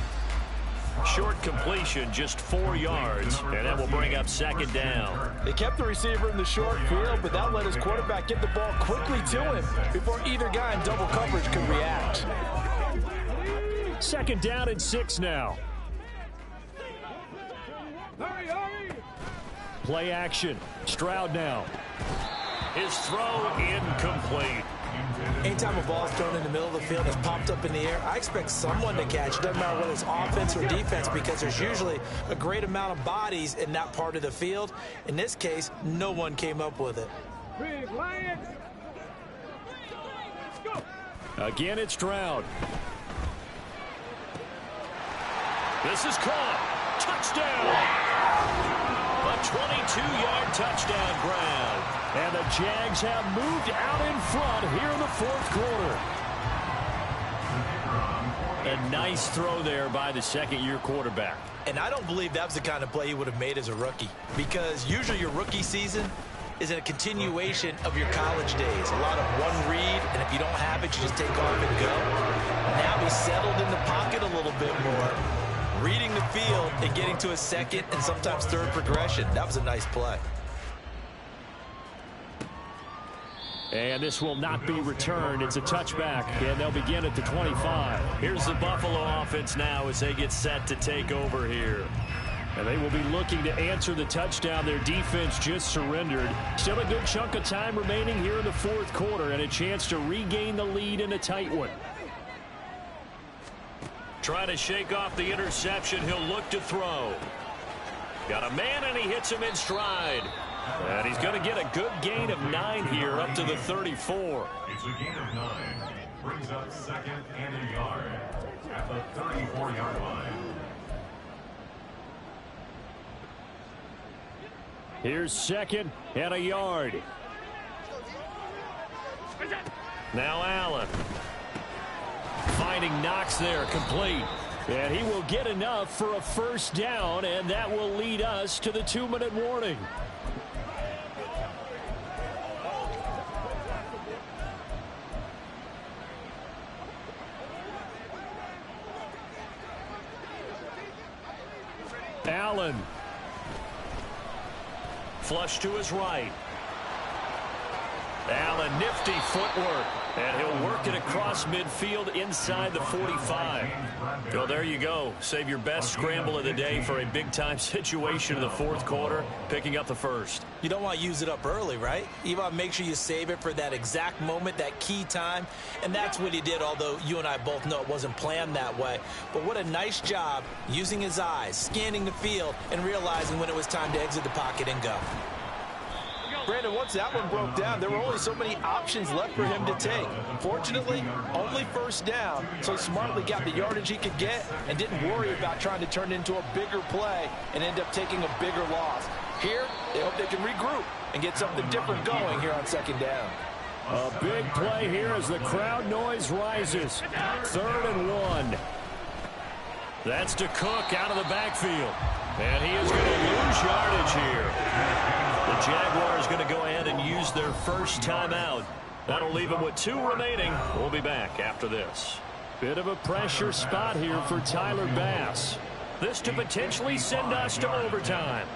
S1: Short completion, just 4 yards, and that will bring up 2nd down.
S3: They kept the receiver in the short field, but that let his quarterback get the ball quickly to him before either guy in double coverage could react.
S6: 2nd down and 6 now.
S5: Hurry, hurry.
S6: Play action. Stroud now.
S1: His throw incomplete.
S2: Anytime a ball is thrown in the middle of the field, it's popped up in the air, I expect someone to catch. It doesn't matter whether it's offense or defense because there's usually a great amount of bodies in that part of the field. In this case, no one came up with it.
S5: Big Lion.
S6: Again, it's Stroud.
S1: This is caught. Touchdown. A 22-yard touchdown grab.
S6: And the Jags have moved out in front here in the 4th quarter.
S1: A nice throw there by the 2nd-year quarterback.
S2: And I don't believe that was the kind of play he would have made as a rookie because usually your rookie season is a continuation of your college days. A lot of one read, and if you don't have it, you just take off and go. Now he's settled in the pocket a little bit more, reading the field and getting to a 2nd and sometimes 3rd progression. That was a nice play.
S6: And this will not be returned. It's a touchback, and they'll begin at the 25.
S1: Here's the Buffalo offense now as they get set to take over here.
S6: And they will be looking to answer the touchdown. Their defense just surrendered. Still a good chunk of time remaining here in the 4th quarter and a chance to regain the lead in a tight one.
S1: Trying to shake off the interception. He'll look to throw. Got a man, and he hits him in stride. And he's going to get a good gain of 9 here up to the 34.
S7: It's a gain of 9. Brings up 2nd and a yard at the 34-yard line.
S6: Here's 2nd and a yard.
S1: Now Allen. Finding Knox there, complete.
S6: And he will get enough for a first down, and that will lead us to the 2-minute warning. Allen.
S1: Flush to his right. Allen, nifty footwork. And he'll work it across midfield inside the 45. Well, there you go. Save your best scramble of the day for a big-time situation in the fourth quarter, picking up the first.
S2: You don't want to use it up early, right? You want to make sure you save it for that exact moment, that key time. And that's what he did, although you and I both know it wasn't planned that way. But what a nice job using his eyes, scanning the field, and realizing when it was time to exit the pocket and go.
S3: Brandon, once that one broke down, there were only so many options left for him to take. Fortunately, only first down, so he smartly got the yardage he could get and didn't worry about trying to turn it into a bigger play and end up taking a bigger loss. Here, they hope they can regroup and get something different going here on second down.
S6: A big play here as the crowd noise rises. 3rd and 1.
S1: That's to Cook out of the backfield. And he is going to lose yardage here. The Jaguars going to go ahead and use their first timeout. That'll leave them with 2 remaining. We'll be back after this.
S6: Bit of a pressure spot here for Tyler Bass.
S1: This to potentially send us to overtime.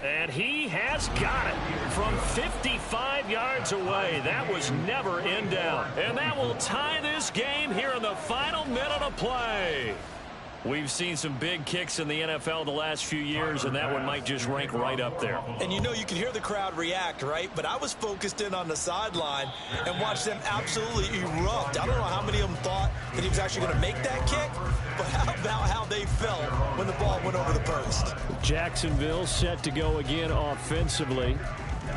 S1: And he has got it from 55 yards away. That was never in doubt. And that will tie this game here in the final minute of play. We've seen some big kicks in the NFL the last few years, and that one might just rank right up there.
S2: And you know, you can hear the crowd react, right? But I was focused in on the sideline and watched them absolutely erupt. I don't know how many of them thought that he was actually going to make that kick, but how about how they felt when the ball went over the post?
S6: Jacksonville set to go again offensively.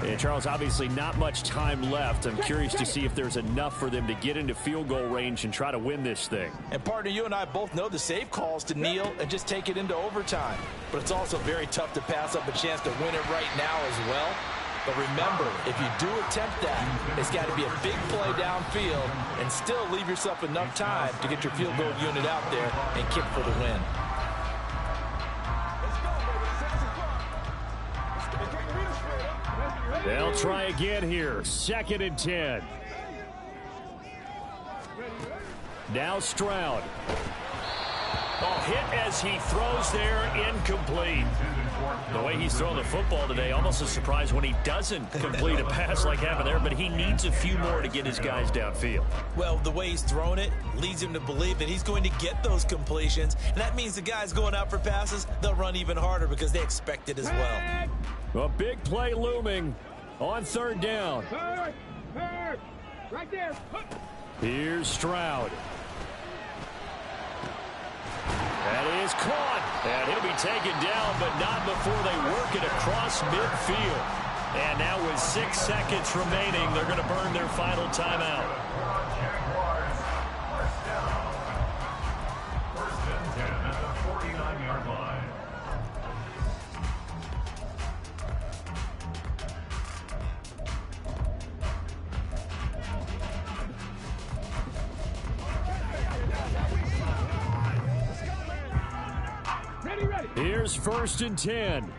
S6: And Charles, obviously not much time left. I'm curious to see if there's enough for them to get into field goal range and try to win this thing.
S3: And partner, you and I both know the safe calls to kneel and just take it into overtime. But it's also very tough to pass up a chance to win it right now as well. But remember, if you do attempt that, it's got to be a big play downfield and still leave yourself enough time to get your field goal unit out there and kick for the win.
S6: They'll try again here. 2nd and 10. Now Stroud.
S1: Oh, hit as he throws there, incomplete. The way he's throwing the football today, almost a surprise when he doesn't complete a pass like happened there, but he needs a few more to get his guys downfield.
S2: Well, the way he's thrown it leads him to believe that he's going to get those completions, and that means the guys going out for passes, they'll run even harder because they expect it as well.
S6: A big play looming on 3rd down.
S5: Third. Right there.
S6: Here's Stroud. That is caught. And he'll be taken down, but not before they work it across midfield. And now with 6 seconds remaining, they're going to burn their final timeout.
S7: First and 10 at the 49-yard line.
S5: Ready.
S6: Here's 1st and 10.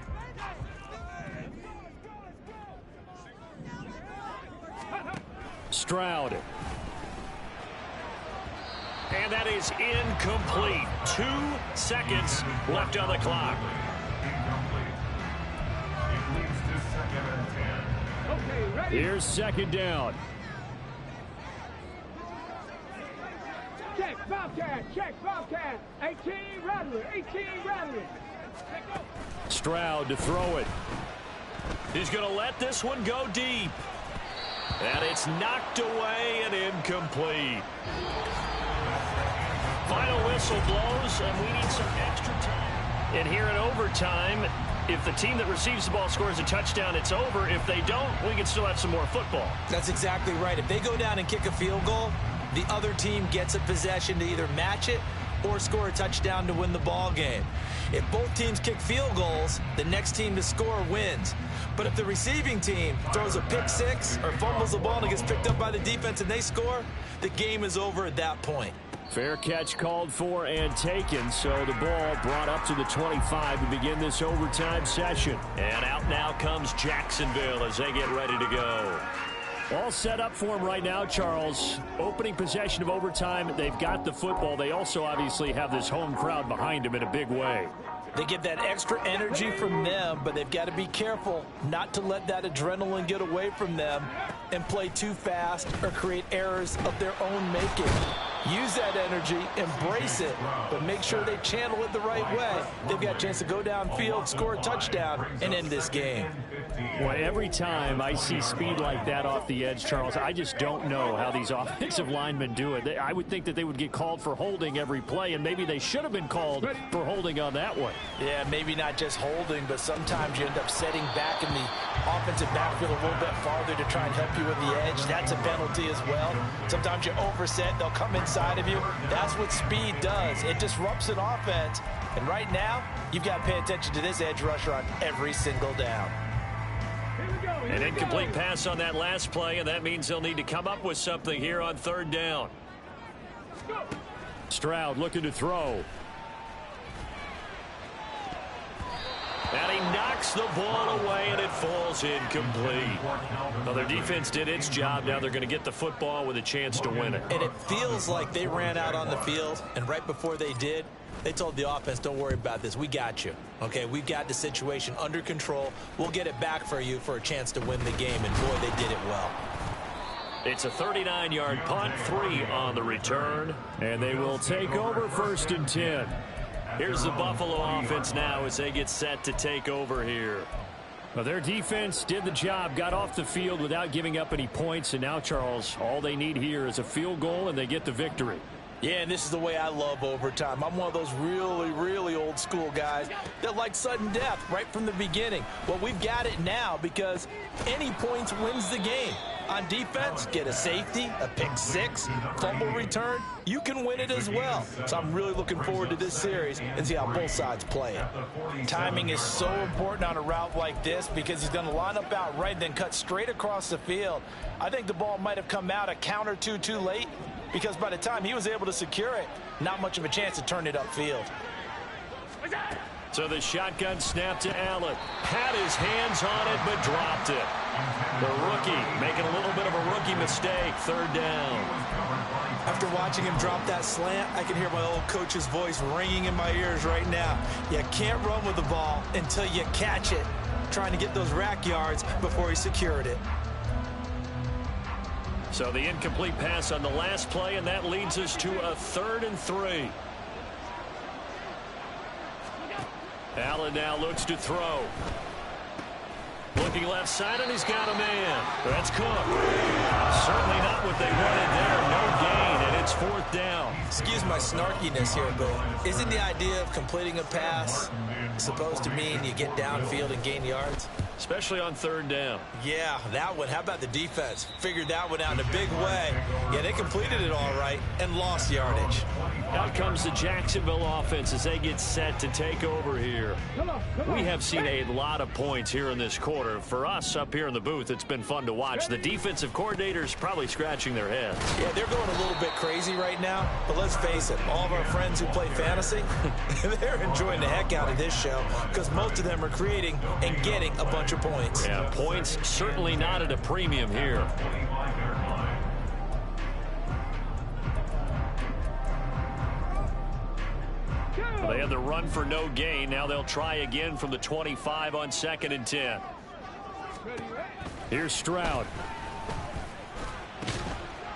S6: Stroud.
S1: And that is incomplete. 2 seconds left on the clock.
S7: It leads to 2nd and 10.
S5: Okay, ready.
S6: Here's 2nd down.
S5: Check, Bobcat. 18 Rattler.
S6: Stroud to throw it.
S1: He's going to let this one go deep. And it's knocked away and incomplete. Final whistle blows, and we need some extra time. And here in overtime, if the team that receives the ball scores a touchdown, it's over. If they don't, we can still have some more football.
S2: That's exactly right. If they go down and kick a field goal, the other team gets a possession to either match it or score a touchdown to win the ball game. If both teams kick field goals, the next team to score wins. But if the receiving team throws a pick six or fumbles the ball and it gets picked up by the defense and they score, the game is over at that point.
S6: Fair catch called for and taken, so the ball brought up to the 25 to begin this overtime session.
S1: And out now comes Jacksonville as they get ready to go.
S6: All set up for them right now, Charles. Opening possession of overtime, they've got the football. They also obviously have this home crowd behind them in a big way.
S3: They get that extra energy from them, but they've got to be careful not to let that adrenaline get away from them and play too fast or create errors of their own making. Use that energy, embrace it, but make sure they channel it the right way. They've got a chance to go downfield, score a touchdown, and end this game.
S6: Well, every time I see speed like that off the edge, Charles, I just don't know how these offensive linemen do it. I would think that they would get called for holding every play, and maybe they should have been called for holding on that one.
S3: Yeah, maybe not just holding, but sometimes you end up setting back in the offensive backfield a little bit farther to try and help you with the edge. That's a penalty as well. Sometimes you overset, they'll come inside of you. That's what speed does. It disrupts an offense. And right now, you've got to pay attention to this edge rusher on every single down.
S1: An incomplete pass on that last play, and that means they'll need to come up with something here on third down.
S6: Stroud looking to throw.
S1: And he knocks the ball away, and it falls incomplete. Well, their defense did its job. Now they're going to get the football with a chance to win it.
S2: And it feels like they ran out on the field, and right before they did, they told the offense, don't worry about this. We got you. Okay, we've got the situation under control. We'll get it back for you for a chance to win the game, and boy, they did it well.
S1: It's a 39-yard punt, 3 on the return.
S6: And they will take over 1st and 10.
S1: Here's the Buffalo offense now as they get set to take over here.
S6: Well, their defense did the job, got off the field without giving up any points. And now, Charles, all they need here is a field goal, and they get the victory.
S3: Yeah, and this is the way I love overtime. I'm one of those really, really old school guys that like sudden death right from the beginning. Well, we've got it now because any points wins the game. On defense, get a safety, a pick six, fumble return, you can win it as well. So I'm really looking forward to this series and see how both sides play it. Timing is so important on a route like this because he's going to line up out right, then cut straight across the field. I think the ball might have come out a count or two too late because by the time he was able to secure it, not much of a chance to turn it upfield.
S1: So the shotgun snap to Allen. Had his hands on it, but dropped it. The rookie making a little bit of a rookie mistake. 3rd down.
S2: After watching him drop that slant, I can hear my old coach's voice ringing in my ears right now. You can't run with the ball until you catch it. Trying to get those rack yards before he secured it.
S1: So the incomplete pass on the last play, and that leads us to a 3rd and 3. Allen now looks to throw. Looking left side, and he's got a man. That's Cook. Certainly not what they wanted there. No gain, and it's 4th down.
S2: Excuse my snarkiness here, but isn't the idea of completing a pass supposed to mean you get downfield and gain yards?
S1: Especially on 3rd down.
S2: Yeah, that one. How about the defense? Figured that one out in a big way. Yeah, they completed it all right and lost yardage.
S1: Out comes the Jacksonville offense as they get set to take over here. We have seen a lot of points here in this quarter. For us up here in the booth, it's been fun to watch. The defensive coordinators probably scratching their heads.
S2: Yeah, they're going a little bit crazy right now, but let's face it, all of our friends who play fantasy, they're enjoying the heck out of this show because most of them are creating and getting a bunch of points.
S1: Yeah, points certainly not at a premium here. Well, they had the run for no gain. Now they'll try again from the 25 on 2nd and 10.
S6: Here's Stroud.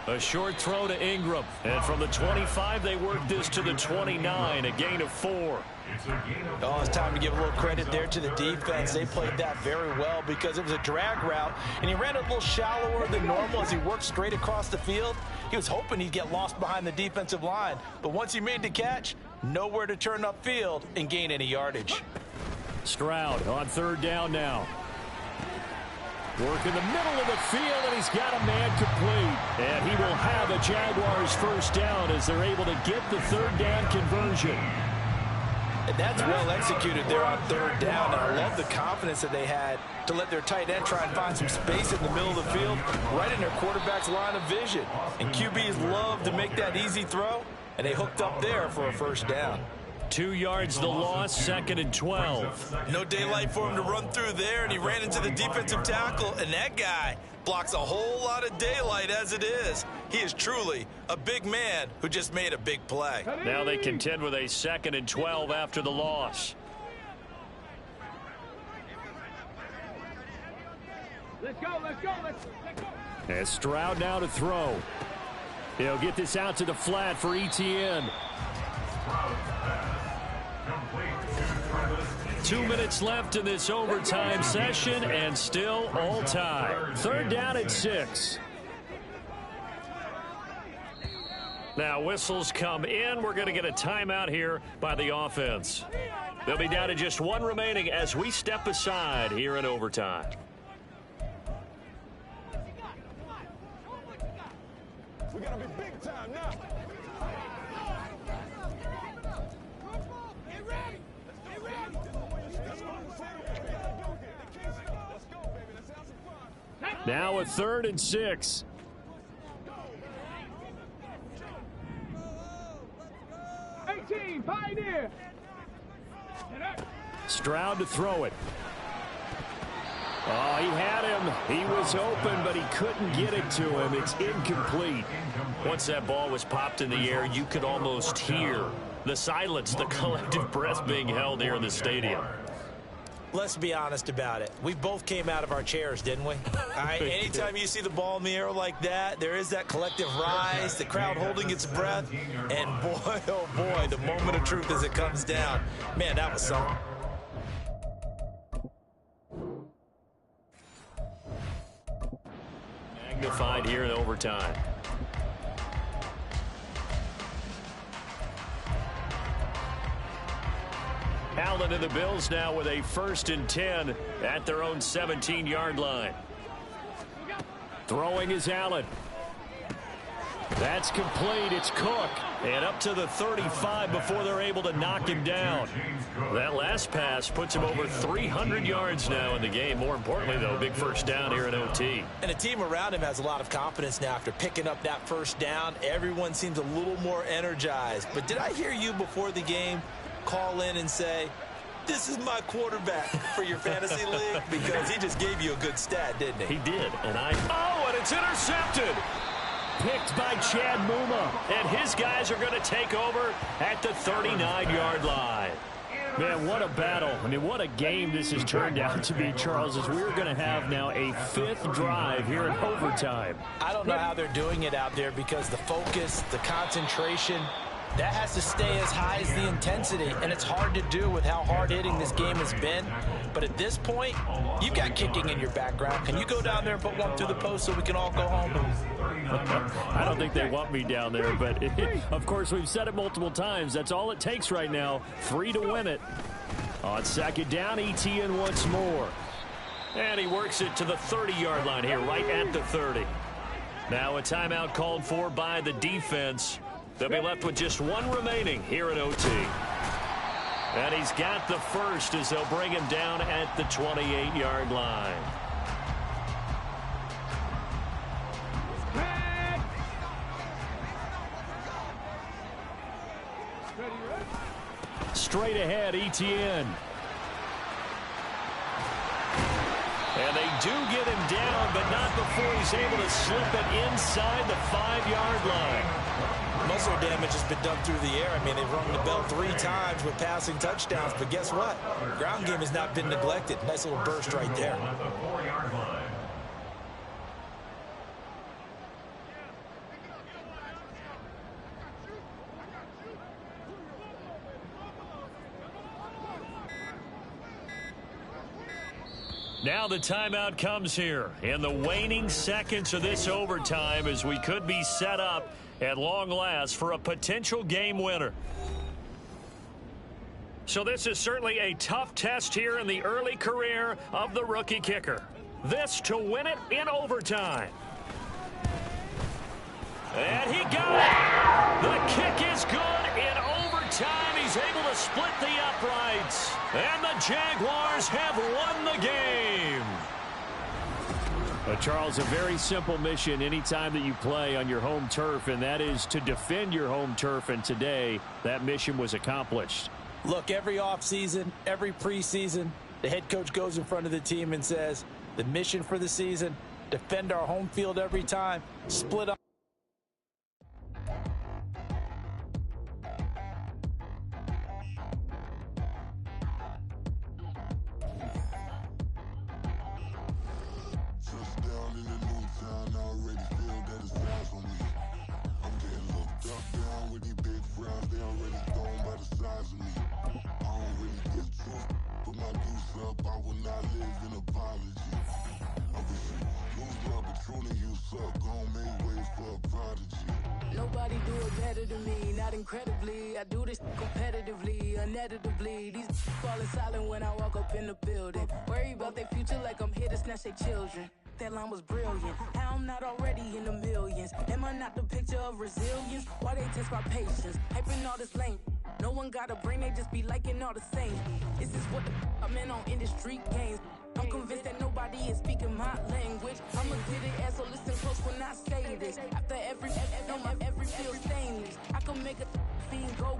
S1: A short throw to Ingram. And from the 25, they work this to the 29, a gain of 4.
S3: Oh, it's time to give a little credit there to the defense. They played that very well because it was a drag route, and he ran it a little shallower than normal as he worked straight across the field. He was hoping he'd get lost behind the defensive line, but once he made the catch, nowhere to turn upfield and gain any yardage.
S6: Stroud on 3rd down now. Work in the middle of the field, and he's got a man complete. And he will have a Jaguars 1st down as they're able to get the 3rd down conversion.
S3: And that's well executed there on 3rd down. And I love the confidence that they had to let their tight end try and find some space in the middle of the field, right in their quarterback's line of vision. And QBs love to make that easy throw, and they hooked up there for a 1st down.
S1: 2 yards the loss, 2nd and 12.
S2: No daylight for him to run through there, and he ran into the defensive tackle, and that guy blocks a whole lot of daylight as it is. He is truly a big man who just made a big play.
S1: Now they contend with a 2nd and 12 after the loss.
S5: Let's go, let's go, let's go.
S6: And Stroud now to throw. He'll get this out to the flat for Etienne. 2 minutes left in this overtime session, and still all time. 3rd down and 6. Now whistles come in. We're going to get a timeout here by the offense. They'll be down to just 1 remaining as we step aside here in overtime.
S8: We got to be big time now. Get ready. Get ready. Let's go, baby. Let's have some fun.
S6: Now a 3rd and 6.
S5: Pioneer.
S6: Stroud to throw it. Oh, he had him. He was open, but he couldn't get it to him. It's incomplete.
S1: Once that ball was popped in the air, you could almost hear the silence, the collective breath being held here in the stadium.
S2: Let's be honest about it. We both came out of our chairs, didn't we? All right, anytime you see the ball in the air like that, there is that collective rise, the crowd holding its breath, and boy, oh boy, the moment of truth as it comes down. Man, that was something.
S1: Magnified here in overtime. Allen and the Bills now with a 1st and 10 at their own 17-yard line.
S6: Throwing is Allen. That's complete. It's Cook.
S1: And up to the 35 before they're able to knock him down. That last pass puts him over 300 yards now in the game. More importantly, though, big 1st down here in OT.
S2: And the team around him has a lot of confidence now after picking up that 1st down. Everyone seems a little more energized. But did I hear you before the game call in and say, this is my quarterback for your fantasy league? Because he just gave you a good stat, didn't he?
S1: He did. And it's intercepted.
S6: Picked by Chad Muma.
S1: And his guys are going to take over at the 39-yard line.
S6: Man, what a battle. I mean, what a game this has turned out to be, Charles, as we're going to have now a 5th drive here in overtime.
S2: I don't know how they're doing it out there because the focus, the concentration, that has to stay as high as the intensity, and it's hard to do with how hard-hitting this game has been. But at this point, you've got kicking in your background. Can you go down there and put one through the post so we can all go home?
S6: I don't think they want me down there, but of course, we've said it multiple times. That's all it takes right now, 3 to win it. On 2nd down, Etienne once more.
S1: And he works it to the 30-yard line here, right at the 30. Now a timeout called for by the defense. They'll be left with just 1 remaining here at OT. And he's got the 1st as they'll bring him down at the 28-yard line.
S6: Straight ahead, Etienne.
S1: And they do get him down, but not before he's able to slip it inside the 5-yard line.
S2: Muscle damage has been done through the air. I mean, they've rung the bell 3 times with passing touchdowns, but guess what? Ground game has not been neglected. Nice little burst right there.
S1: Now the timeout comes here in the waning seconds of this overtime as we could be set up at long last for a potential game winner. So this is certainly a tough test here in the early career of the rookie kicker. This to win it in overtime. And he got it. The kick is good in overtime. He's able to split the uprights. And the Jaguars have won the game.
S6: Charles, a very simple mission anytime that you play on your home turf, and that is to defend your home turf. And today, that mission was accomplished.
S2: Look, every offseason, every preseason, the head coach goes in front of the team and says, the mission for the season, defend our home field every time, split up.
S9: made way for a prodigy.
S10: Nobody do it better than me, not incredibly. I do this competitively, uneditably. These falling silent when I walk up in the building. Worry about their future like I'm here to snatch their children. That line was brilliant. How I'm not already in the millions. Am I not the picture of resilience? Why they test my patience? Hyping all this lame. No one got a brain, they just be liking all the same. This is what the I'm in on industry games. I'm convinced that nobody is speaking my language. I'ma get it as so listen close when I say this. After every feel stainless. I can make a fiend go.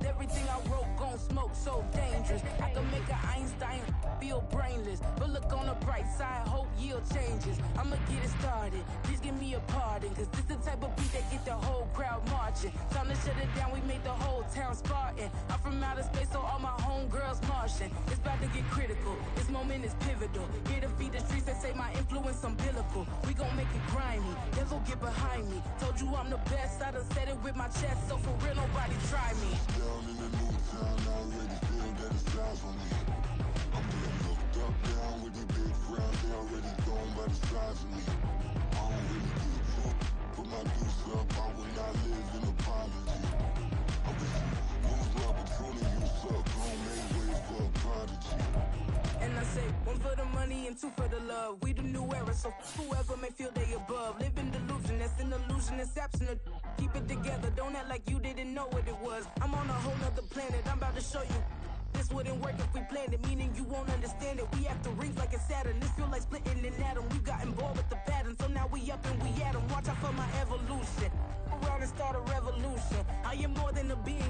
S10: Everything I wrote gon' smoke, so dangerous. I can make an Einstein feel brainless. But look on the bright side, hope yield changes. I'ma get it started, please give me a pardon. Cause this the type of beat that get the whole crowd marching. Time to shut it down, we made the whole town Spartan. I'm from outer space, so all my homegirls Martian. It's about to get critical, this moment is pivotal. Here to feed the streets and say my influence umbilical. We gon' make it grimy, devil get behind me. Told you I'm the best, I done said it with my chest. So for real, nobody try me.
S9: Down in the new town, I already feel that it's time for me. I'm being looked up, down with the big crowd. They already gone by the size of me. I don't really give a fuck. Put my deuce up, I will not live in apology. I wish you moves like Patrona, you suck. Gon' make way for a prodigy.
S10: And I say, one for the money and two for the love. We the new era, so whoever may feel they above. Live in delusion, that's an illusion, that's absent. Keep it together, don't act like you didn't know what it was. I'm on a whole nother planet, I'm about to show you. This wouldn't work if we planned it, meaning you won't understand it. We have to rings like it's Saturn. This feel like splitting an atom. We got involved with the pattern, so now we up and we at 'em. Watch out for my evolution. Around and start a revolution. I am more than a being.